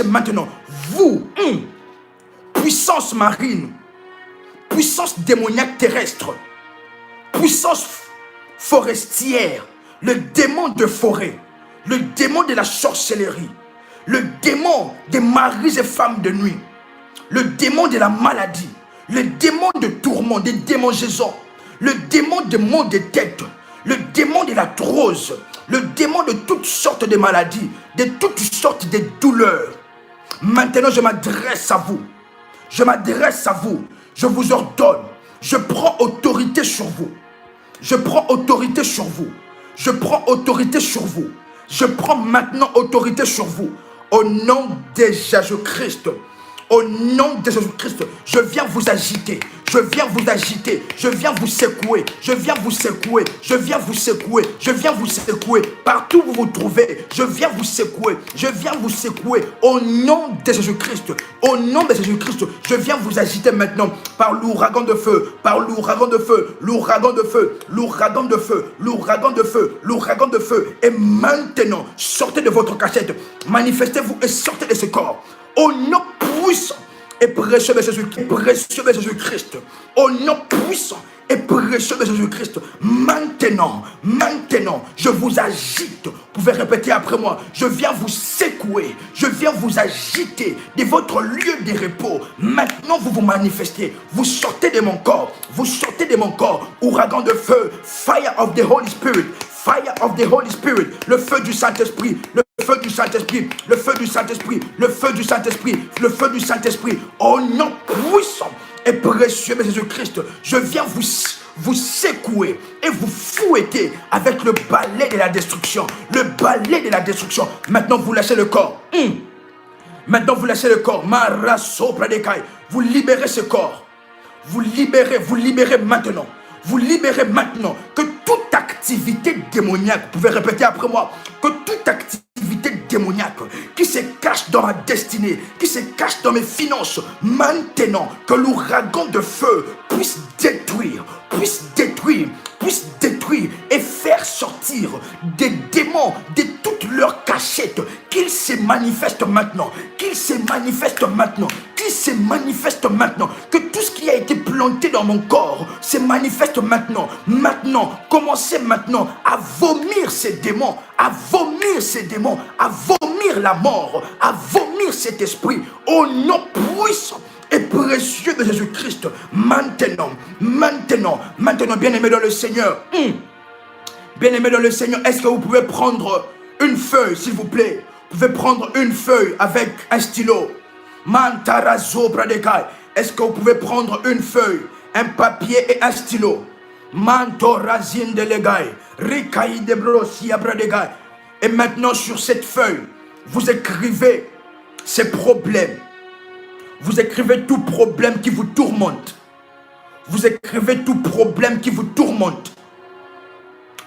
A: maintenant, vous, puissance marine, puissance démoniaque terrestre, puissance forestière, le démon de forêt, le démon de la sorcellerie, le démon des maris et femmes de nuit, le démon de la maladie, le démon de tourment, des démangeaisons, le démon de maux de tête, le démon de l'arthrose, le démon de toutes sortes de maladies, de toutes sortes de douleurs. Maintenant, je m'adresse à vous. Je vous ordonne. Je prends autorité sur vous. Je prends maintenant autorité sur vous. Au nom de Jésus-Christ. Je viens vous agiter. Je viens vous secouer. Partout où vous vous trouvez, je viens vous secouer. Au nom de Jésus-Christ. Je viens vous agiter maintenant par l'ouragan de feu. Et maintenant, sortez de votre cachette. Manifestez-vous et sortez de ce corps. Au nom puissant et précieux de Jésus-Christ. Au nom puissant et précieux de Jésus-Christ. Maintenant, je vous agite. Vous pouvez répéter après moi. Je viens vous secouer. Je viens vous agiter de votre lieu de repos. Maintenant, vous vous manifestez. Vous sortez de mon corps. Ouragan de feu. Fire of the Holy Spirit. Le feu du Saint-Esprit. Au nom puissant et précieux de Jésus-Christ, je viens vous secouer et vous fouetter avec le balai de la destruction. Maintenant, vous lâchez le corps. Vous libérez ce corps. Vous libérez maintenant. Que toute activité démoniaque, vous pouvez répéter après moi, que toute activité démoniaque qui se cache dans ma destinée, qui se cache dans mes finances, maintenant que l'ouragan de feu puisse détruire et faire sortir des démons de toutes leurs cachettes, qu'ils se manifestent maintenant, qu'ils se manifestent maintenant, qu'ils se manifestent maintenant, que tout ce qui a été planté dans mon corps se manifeste maintenant. Maintenant, commencez maintenant à vomir ces démons, à vomir ces démons, à vomir la mort, à vomir cet esprit au nom puissant et précieux de Jésus-Christ. Maintenant, bien-aimé dans le Seigneur, bien-aimé dans le Seigneur, est-ce que vous pouvez prendre une feuille, s'il vous plaît? Vous pouvez prendre une feuille avec un stylo. Mantarazo Pradekai. Est-ce que vous pouvez prendre une feuille, un papier et un stylo? Mantorazin de Legai. Rikai de Brosia Pradekai. Et maintenant, sur cette feuille, vous écrivez ces problèmes. Vous écrivez tout problème qui vous tourmente. Vous écrivez tout problème qui vous tourmente.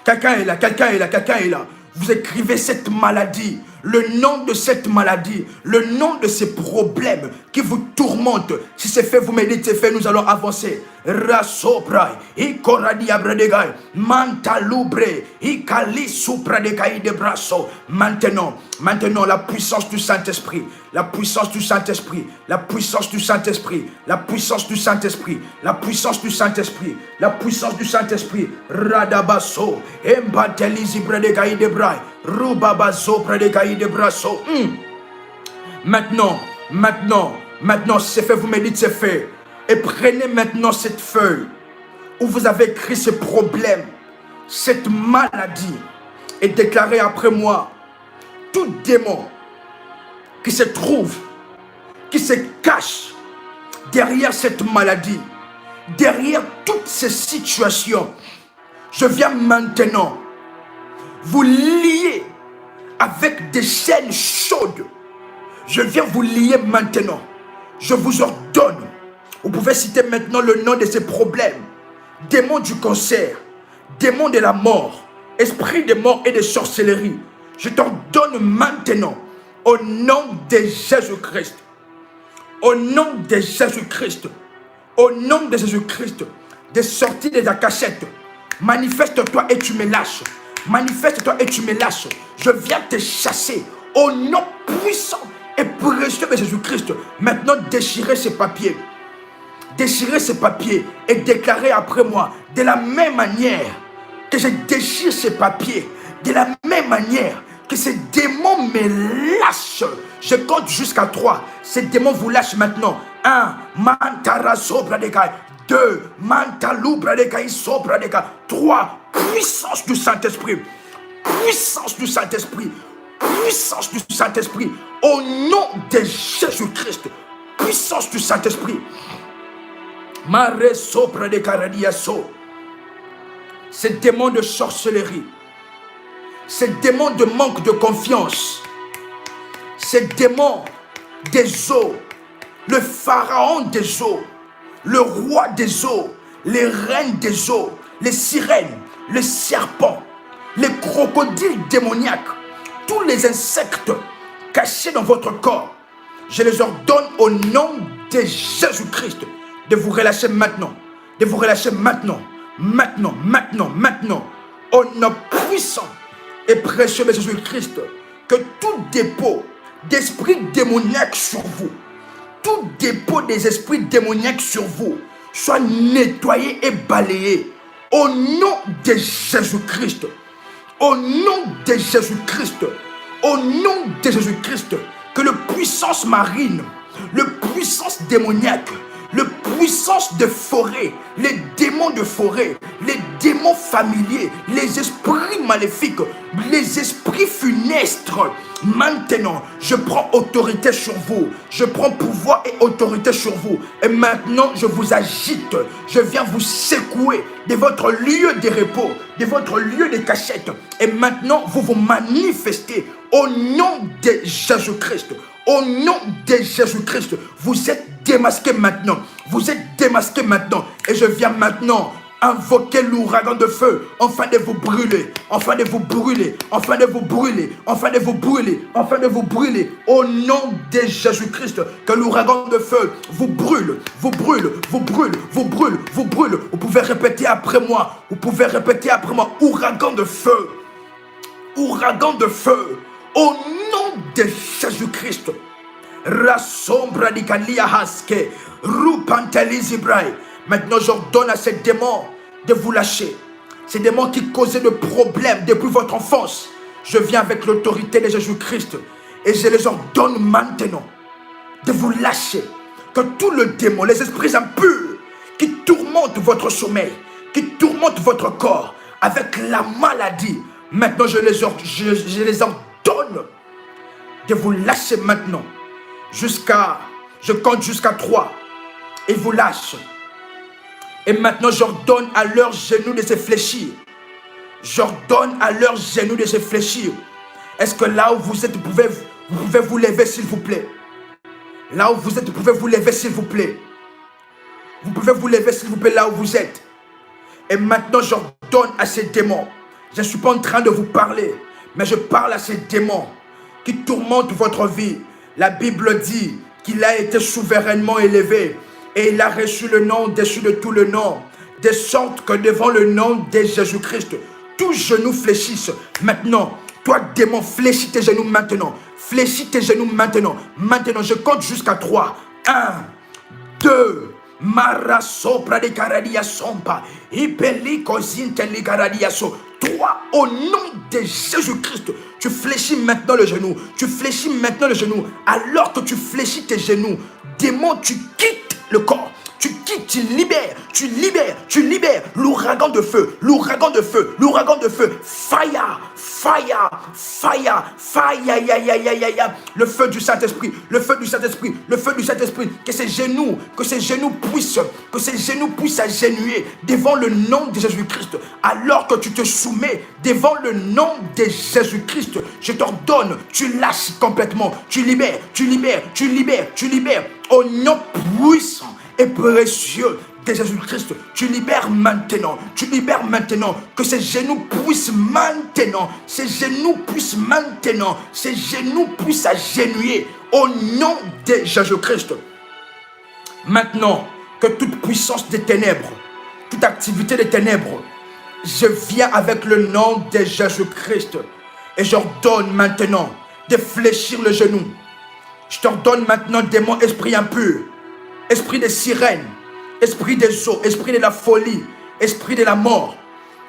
A: Quelqu'un est là, quelqu'un est là, quelqu'un est là. Vous écrivez cette maladie, le nom de cette maladie, le nom de ces problèmes qui vous tourmentent. Si c'est fait, vous me dites c'est fait, nous allons avancer. Rasoprai, ikoradi abradegai, mantalubre, ikali supradegai de brasso. Maintenant, la puissance du Saint-Esprit, la puissance du Saint-Esprit, la puissance du Saint-Esprit, la puissance du Saint-Esprit, la puissance du Saint-Esprit, la puissance du Saint-Esprit. Radabaso, embatelisi bradegai de brai, rubabaso bradegai de brasso. Maintenant, c'est fait, vous me dites c'est fait. Et prenez maintenant cette feuille où vous avez écrit ce problème, cette maladie, et déclarez après moi, tout démon qui se trouve, qui se cache derrière cette maladie, derrière toutes ces situations, je viens maintenant vous lier avec des chaînes chaudes. Je viens vous lier maintenant. Je vous ordonne. Vous pouvez citer maintenant le nom de ces problèmes. Démon du cancer, démon de la mort, esprit de mort et de sorcellerie. Je t'ordonne maintenant, au nom de Jésus-Christ, au nom de Jésus-Christ, au nom de Jésus-Christ, de sortir de ta cachette. Manifeste-toi et tu me lâches. Manifeste-toi et tu me lâches. Je viens te chasser au nom puissant et précieux de Jésus-Christ. Maintenant, déchirez ces papiers. Déchirez ces papiers et déclarez après moi, de la même manière que je déchire ces papiers, de la même manière que ces démons me lâchent. Je compte jusqu'à 3. Ces démons vous lâchent maintenant. 1. Mantara sobra de kai. 2. Mantalubra de kai sobra de kai. 3. Puissance du Saint-Esprit. Puissance du Saint-Esprit. Puissance du Saint-Esprit. Au nom de Jésus-Christ. Puissance du Saint-Esprit. Mare sopra de caradiaso. Ces démons de sorcellerie, ces démons de manque de confiance, ces démons des eaux, le pharaon des eaux, le roi des eaux, les reines des eaux, les sirènes, les serpents, les crocodiles démoniaques, tous les insectes cachés dans votre corps, je les ordonne au nom de Jésus-Christ de vous relâcher maintenant, de vous relâcher maintenant, maintenant, au nom puissant et précieux de Jésus-Christ, que tout dépôt d'esprit démoniaque sur vous, tout dépôt des esprits démoniaques sur vous, soit nettoyé et balayé, au nom de Jésus-Christ, au nom de Jésus-Christ, au nom de Jésus-Christ, que le puissance marine, le puissance démoniaque, le puissance de forêt, les démons de forêt, les démons familiers, les esprits maléfiques, les esprits funestes. Maintenant, je prends autorité sur vous. Je prends pouvoir et autorité sur vous. Et maintenant, je vous agite. Je viens vous secouer de votre lieu de repos, de votre lieu de cachette. Et maintenant, vous vous manifestez au nom de Jésus-Christ. Au nom de Jésus-Christ, vous êtes démasqués maintenant. Vous êtes démasqués maintenant. Et je viens maintenant Invoquez l'ouragan de feu, afin de vous brûler, afin de vous brûler, afin de vous brûler, afin de vous brûler, afin de vous brûler. Au nom de Jésus-Christ, que l'ouragan de feu vous brûle, vous brûle, vous brûle, vous brûle, vous brûle. Vous pouvez répéter après moi, vous pouvez répéter après moi, ouragan de feu, ouragan de feu, au nom de Jésus-Christ. Rassombra di Kalia Haske, Rupantelizibraï. Maintenant, j'ordonne à ces démons de vous lâcher. Ces démons qui causaient de problèmes depuis votre enfance. Je viens avec l'autorité de Jésus-Christ et je les ordonne maintenant de vous lâcher. Que tout le démon, les esprits impurs qui tourmentent votre sommeil, qui tourmentent votre corps avec la maladie, maintenant je les ordonne de vous lâcher maintenant. Je compte jusqu'à 3 et vous lâche. Et maintenant, j'ordonne à leurs genoux de se fléchir. J'ordonne à leurs genoux de se fléchir. Est-ce que là où vous êtes, vous pouvez vous lever, s'il vous plaît? Là où vous êtes, vous pouvez vous lever, s'il vous plaît. Vous pouvez vous lever, s'il vous plaît, là où vous êtes. Et maintenant, j'ordonne à ces démons. Je ne suis pas en train de vous parler, mais je parle à ces démons qui tourmentent votre vie. La Bible dit qu'il a été souverainement élevé. Et il a reçu le nom au-dessus de tout le nom. De sorte que devant le nom de Jésus-Christ, tous genoux fléchissent. Maintenant, toi démon, fléchis tes genoux maintenant. Fléchis tes genoux maintenant. Maintenant, je compte jusqu'à 3. 1, 2, Mara sopra de caradia sompa. Hypeliko zinteli caradia so. 3, au nom de Jésus-Christ, tu fléchis maintenant le genou. Tu fléchis maintenant le genou. Alors que tu fléchis tes genoux, démon, tu quittes le corps, tu quittes, tu libères l'ouragan de feu, l'ouragan de feu, l'ouragan de feu, fire, fire, fire, fire, le feu du Saint-Esprit, le feu du Saint-Esprit, le feu du Saint-Esprit, que ces genoux puissent agenouiller devant le nom de Jésus-Christ, alors que tu te soumets devant le nom de Jésus-Christ, je t'ordonne, tu lâches complètement, tu libères, au nom puissant et précieux de Jésus-Christ, tu libères maintenant, que ces genoux puissent agenouiller au nom de Jésus-Christ. Maintenant, que toute puissance des ténèbres, toute activité des ténèbres, je viens avec le nom de Jésus-Christ et j'ordonne maintenant de fléchir le genou. Je t'ordonne maintenant, démon, esprit impur, esprit de sirène, esprit des eaux, esprit de la folie, esprit de la mort,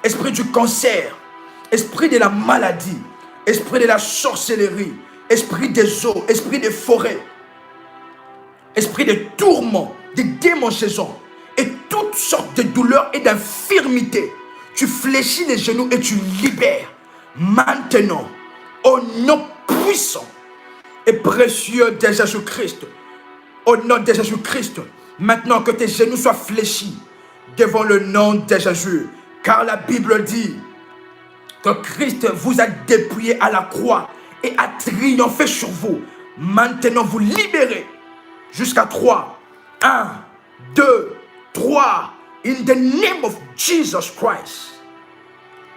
A: esprit du cancer, esprit de la maladie, esprit de la sorcellerie, esprit des eaux, esprit des forêts, esprit de tourments, de démangeaisons et toutes sortes de douleurs et d'infirmités. Tu fléchis les genoux et tu libères maintenant au nom puissant et précieux de Jésus-Christ. Au nom de Jésus-Christ, maintenant que tes genoux soient fléchis devant le nom de Jésus. Car la Bible dit que Christ vous a dépouillé à la croix et a triomphé sur vous. Maintenant, vous libérez jusqu'à 3. 1, 2, 3. In the name of Jesus Christ.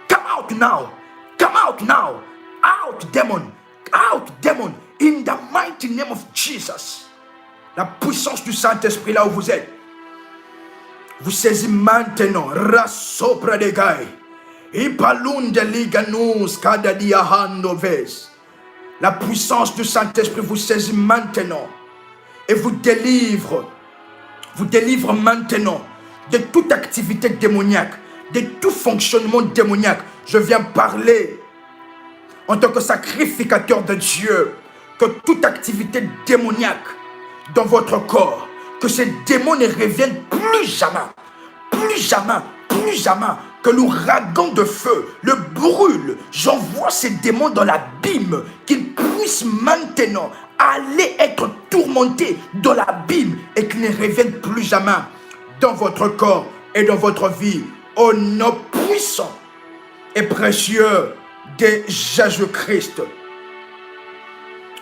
A: Come out now. Come out now. Out, demon. Out, demon. In the mighty name of Jesus. La puissance du Saint-Esprit là où vous êtes. Vous saisissez maintenant. Rasopra de gai. Ipalunde liganus kadadia handoves. La puissance du Saint-Esprit vous saisit maintenant. Et vous délivre maintenant de toute activité démoniaque, de tout fonctionnement démoniaque. Je viens parler en tant que sacrificateur de Dieu, que toute activité démoniaque dans votre corps, que ces démons ne reviennent plus jamais, que l'ouragan de feu le brûle. J'envoie ces démons dans l'abîme, qu'ils puissent maintenant aller être tourmentés dans l'abîme et qu'ils ne reviennent plus jamais dans votre corps et dans votre vie. Au nom puissant et précieux de Jésus-Christ.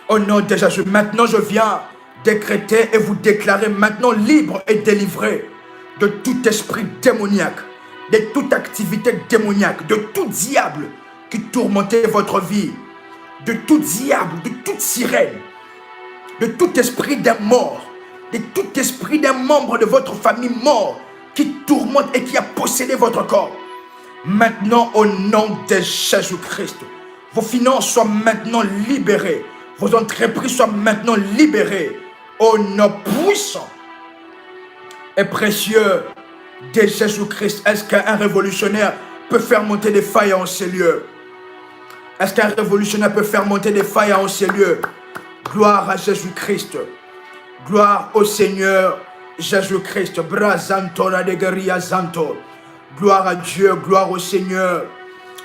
A: Au nom de Jésus, maintenant je viens décréter et vous déclarer maintenant libre et délivré de tout esprit démoniaque, de toute activité démoniaque, de tout diable qui tourmentait votre vie, de tout diable, de toute sirène, de tout esprit d'un mort, de tout esprit d'un membre de votre famille mort qui tourmente et qui a possédé votre corps. Maintenant, au nom de Jésus-Christ, vos finances soient maintenant libérées, vos entreprises soient maintenant libérées, au nom puissant et précieux de Jésus-Christ. Est-ce qu'un révolutionnaire peut faire monter des failles en ces lieux? Est-ce qu'un révolutionnaire peut faire monter des failles en ces lieux? Gloire à Jésus-Christ. Gloire au Seigneur Jésus-Christ. Brazanto la degeria zanto. Gloire à Dieu, gloire au Seigneur.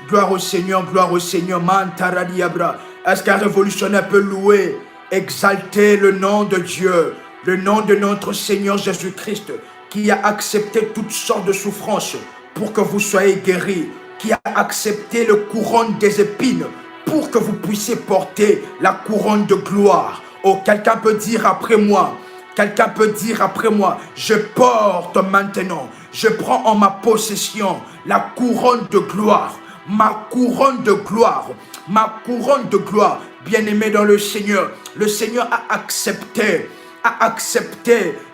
A: Gloire au Seigneur, gloire au Seigneur. Mantaradiabra. Est-ce qu'un révolutionnaire peut louer, exalter le nom de Dieu, le nom de notre Seigneur Jésus-Christ, qui a accepté toutes sortes de souffrances pour que vous soyez guéris, qui a accepté le couronne des épines pour que vous puissiez porter la couronne de gloire. Oh, quelqu'un peut dire après moi, quelqu'un peut dire après moi, je porte maintenant, je prends en ma possession la couronne de gloire, ma couronne de gloire, ma couronne de gloire. Bien-aimé dans le Seigneur a accepté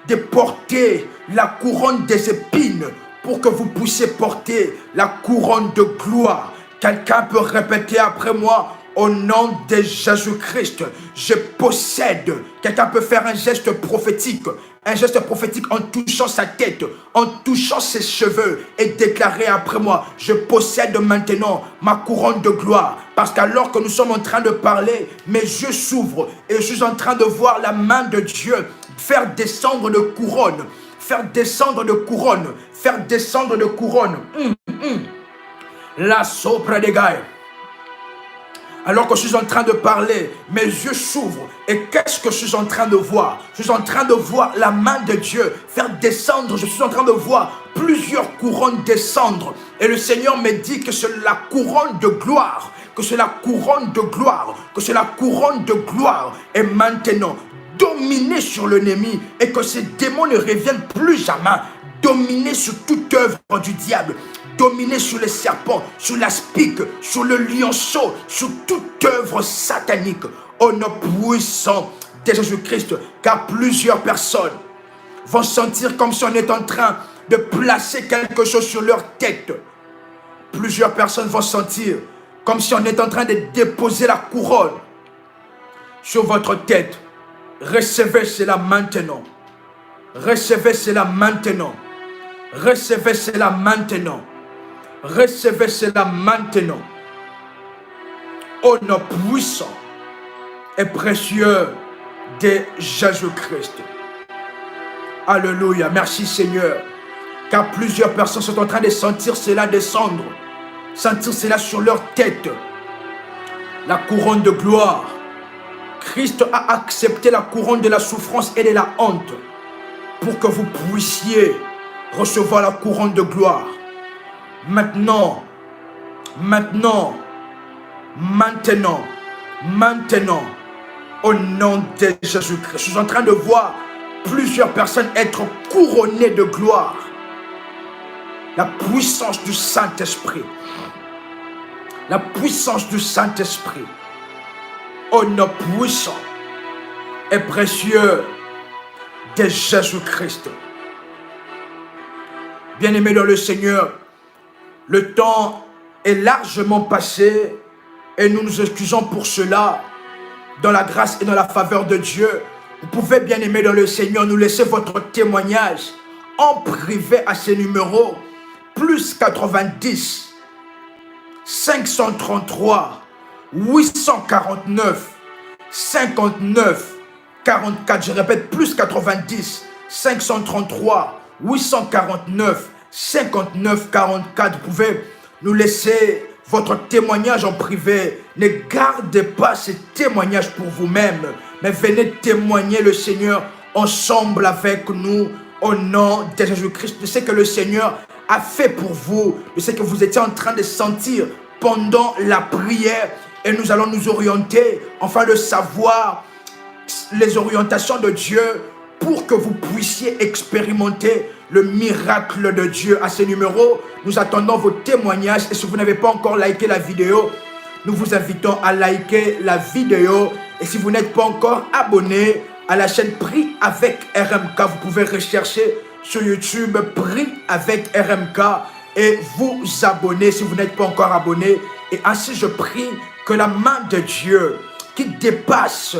A: de porter la couronne des épines pour que vous puissiez porter la couronne de gloire. Quelqu'un peut répéter après moi, au nom de Jésus-Christ, je possède. Quelqu'un peut faire un geste prophétique en touchant sa tête, en touchant ses cheveux et déclarer après moi, je possède maintenant ma couronne de gloire. Parce qu'alors que nous sommes en train de parler, mes yeux s'ouvrent et je suis en train de voir la main de Dieu faire descendre de couronne, faire descendre de couronne, faire descendre de couronne. La sopra des gars. Alors que je suis en train de parler, mes yeux s'ouvrent. Et qu'est-ce que je suis en train de voir? Je suis en train de voir la main de Dieu faire descendre. Je suis en train de voir plusieurs couronnes descendre. Et le Seigneur me dit que c'est la couronne de gloire. Que c'est la couronne de gloire. Que c'est la couronne de gloire. Et maintenant, dominer sur l'ennemi. Et que ces démons ne reviennent plus jamais. Dominer sur toute œuvre du diable. Dominer sur les serpents, sur la spique, sur le lionceau, sur toute œuvre satanique, au nom puissant de Jésus-Christ, car plusieurs personnes vont sentir comme si on est en train de placer quelque chose sur leur tête. Plusieurs personnes vont sentir comme si on est en train de déposer la couronne sur votre tête. Recevez cela maintenant. Recevez cela maintenant. Recevez cela maintenant. Recevez cela maintenant. Au nom puissant et précieux de Jésus-Christ. Alléluia. Merci Seigneur. Car plusieurs personnes sont en train de sentir cela descendre. Sentir cela sur leur tête. La couronne de gloire. Christ a accepté la couronne de la souffrance et de la honte pour que vous puissiez recevoir la couronne de gloire. Maintenant, au nom de Jésus-Christ. Je suis en train de voir plusieurs personnes être couronnées de gloire. La puissance du Saint-Esprit. La puissance du Saint-Esprit. Au nom puissant et précieux de Jésus-Christ. Bien-aimés dans le Seigneur, le temps est largement passé et nous nous excusons pour cela. Dans la grâce et dans la faveur de Dieu, vous pouvez, bien aimé dans le Seigneur, nous laisser votre témoignage en privé à ces numéros plus 90 533 849 59 44. Je répète, plus 90 533 849 59 44. Vous pouvez nous laisser votre témoignage en privé. Ne gardez pas ces témoignages pour vous-même, mais venez témoigner le Seigneur ensemble avec nous au nom de Jésus-Christ. Je sais que le Seigneur a fait pour vous. Je sais que vous étiez en train de sentir pendant la prière et nous allons nous orienter afin de savoir les orientations de Dieu pour que vous puissiez expérimenter le miracle de Dieu. À ce numéro, nous attendons vos témoignages. Et si vous n'avez pas encore liké la vidéo, nous vous invitons à liker la vidéo. Et si vous n'êtes pas encore abonné à la chaîne Prie avec RMK, vous pouvez rechercher sur YouTube Prie avec RMK et vous abonner si vous n'êtes pas encore abonné. Et ainsi je prie que la main de Dieu qui dépasse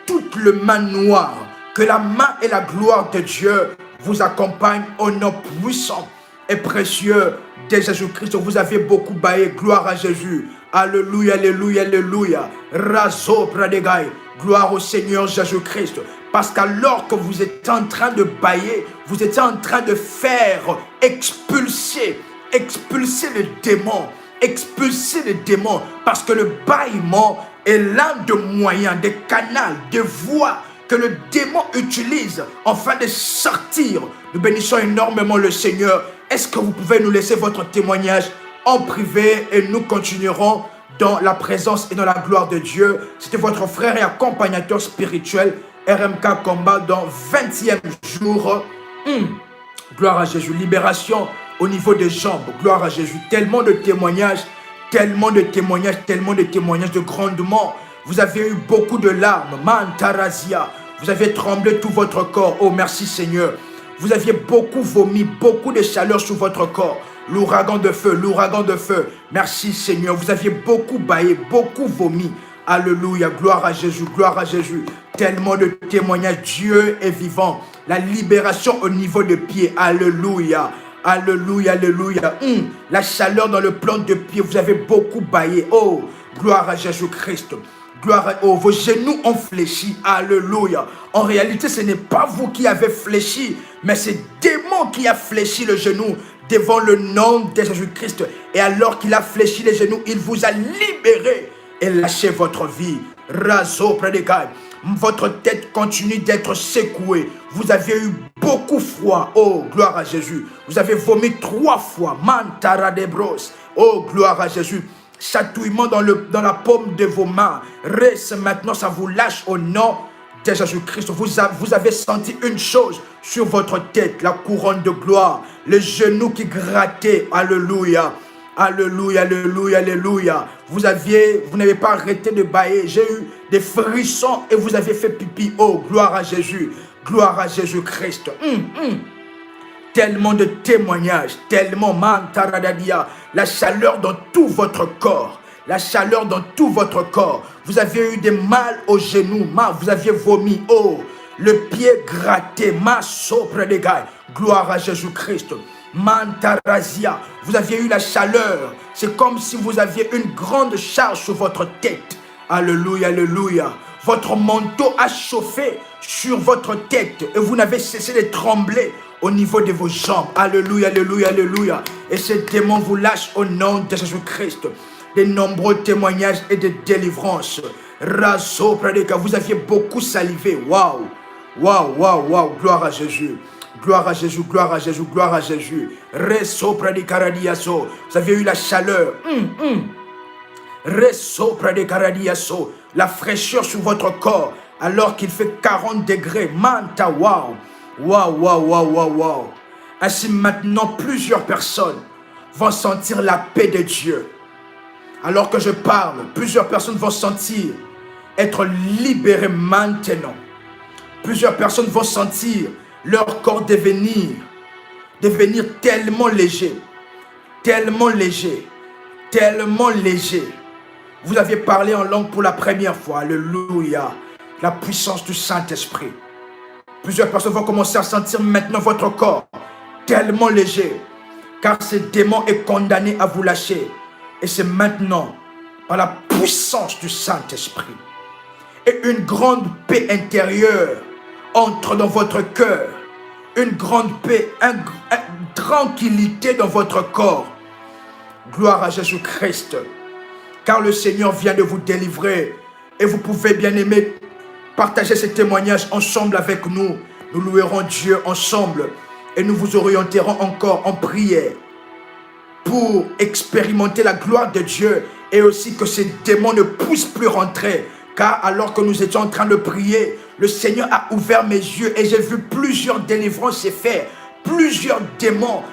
A: toute le main noire, que la main et la gloire de Dieu vous accompagnent au nom puissant et précieux de Jésus-Christ. Vous avez beaucoup baillé. Gloire à Jésus. Alléluia, alléluia, alléluia. Razo pradegai. Gloire au Seigneur Jésus-Christ. Parce qu'alors que vous êtes en train de bailler, vous êtes en train de faire expulser le démon. Expulser le démon. Parce que le bâillement est l'un des moyens, des canaux, des voies que le démon utilise afin de sortir. Nous bénissons énormément le Seigneur. Est-ce que vous pouvez nous laisser votre témoignage en privé et nous continuerons dans la présence et dans la gloire de Dieu. C'était votre frère et accompagnateur spirituel RMK Combat dans 20e jour. Gloire à Jésus. Libération au niveau des jambes. Gloire à Jésus. Tellement de témoignages, tellement de témoignages, tellement de témoignages de grondement. Vous avez eu beaucoup de larmes. Mantarazia. Vous avez tremblé tout votre corps. Oh, merci Seigneur. Vous aviez beaucoup vomi, beaucoup de chaleur sur votre corps. L'ouragan de feu, l'ouragan de feu. Merci Seigneur. Vous aviez beaucoup baillé, beaucoup vomi. Alléluia. Gloire à Jésus, gloire à Jésus. Tellement de témoignages. Dieu est vivant. La libération au niveau des pieds. Alléluia. Alléluia, alléluia. La chaleur dans le plan de pied. Vous avez beaucoup baillé. Oh, gloire à Jésus-Christ. Gloire à... Oh, vos genoux ont fléchi. Alléluia. En réalité, ce n'est pas vous qui avez fléchi, mais c'est démon qui a fléchi le genou devant le nom de Jésus-Christ. Et alors qu'il a fléchi les genoux, il vous a libéré et lâché votre vie. Razo prédical. Votre tête continue d'être secouée. Vous avez eu beaucoup froid. Oh, gloire à Jésus. Vous avez vomi 3 fois. Mantara de bros. Oh, gloire à Jésus. Chatouillement dans la paume de vos mains. Reste maintenant, ça vous lâche au nom de Jésus-Christ. Vous avez senti une chose sur votre tête, la couronne de gloire, les genoux qui grattaient. Alléluia. Alléluia, alléluia, alléluia. Vous n'avez pas arrêté de bailler. J'ai eu des frissons et vous avez fait pipi. Oh, gloire à Jésus. Gloire à Jésus-Christ. Tellement de témoignages, tellement mantaradadia, la chaleur dans tout votre corps, la chaleur dans tout votre corps. Vous avez eu des mal aux genoux, vous aviez vomi, oh, le pied gratté, ma sopre des gars. Gloire à Jésus-Christ. Mantarazia, vous aviez eu la chaleur. C'est comme si vous aviez une grande charge sur votre tête. Alléluia, alléluia. Votre manteau a chauffé sur votre tête et vous n'avez cessé de trembler au niveau de vos jambes. Alléluia, alléluia, alléluia. Et ce démon vous lâche au nom de Jésus-Christ. De nombreux témoignages et de délivrances. Razo prédica, vous aviez beaucoup salivé. Waouh, waouh, waouh, waouh. Gloire à Jésus. Gloire à Jésus, gloire à Jésus, gloire à Jésus. Reso prédica radiaso. Vous avez eu la chaleur. Reso prédica radiaso. La fraîcheur sur votre corps alors qu'il fait 40 degrés. Manta, waouh. Waouh, waouh, waouh, waouh, waouh. Ainsi maintenant, plusieurs personnes vont sentir la paix de Dieu. Alors que je parle, plusieurs personnes vont sentir être libérées maintenant. Plusieurs personnes vont sentir leur corps devenir tellement léger, tellement léger, tellement léger. Vous avez parlé en langue pour la première fois. Alléluia. La puissance du Saint-Esprit. Plusieurs personnes vont commencer à sentir maintenant votre corps tellement léger. Car ce démon est condamné à vous lâcher. Et c'est maintenant, par la puissance du Saint-Esprit. Et une grande paix intérieure entre dans votre cœur. Une grande paix, une tranquillité dans votre corps. Gloire à Jésus-Christ. Car le Seigneur vient de vous délivrer. Et vous pouvez, bien aimer, partager ces témoignages ensemble avec nous. Nous louerons Dieu ensemble. Et nous vous orienterons encore en prière. Pour expérimenter la gloire de Dieu. Et aussi que ces démons ne puissent plus rentrer. Car alors que nous étions en train de prier, le Seigneur a ouvert mes yeux et j'ai vu plusieurs délivrances se faire. Plusieurs démons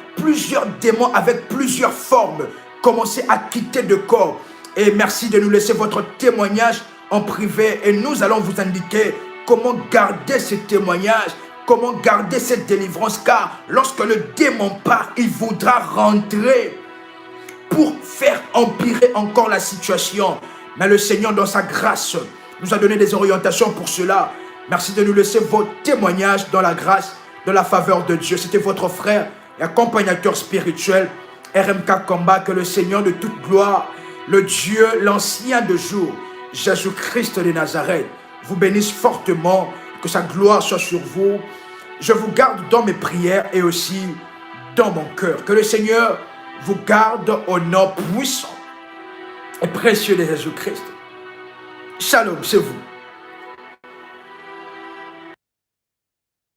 A: avec plusieurs formes commencer à quitter le corps. Et merci de nous laisser votre témoignage en privé et nous allons vous indiquer comment garder ce témoignage, comment garder cette délivrance, car lorsque le démon part, il voudra rentrer pour faire empirer encore la situation. Mais le Seigneur, dans sa grâce, nous a donné des orientations pour cela. Merci de nous laisser vos témoignages dans la grâce, dans la faveur de Dieu. C'était votre frère et accompagnateur spirituel, RMK Combat. Que le Seigneur de toute gloire, le Dieu, l'ancien de jour, Jésus-Christ de Nazareth, vous bénisse fortement, que sa gloire soit sur vous. Je vous garde dans mes prières et aussi dans mon cœur. Que le Seigneur vous garde au nom puissant et précieux de Jésus-Christ. Shalom, c'est vous.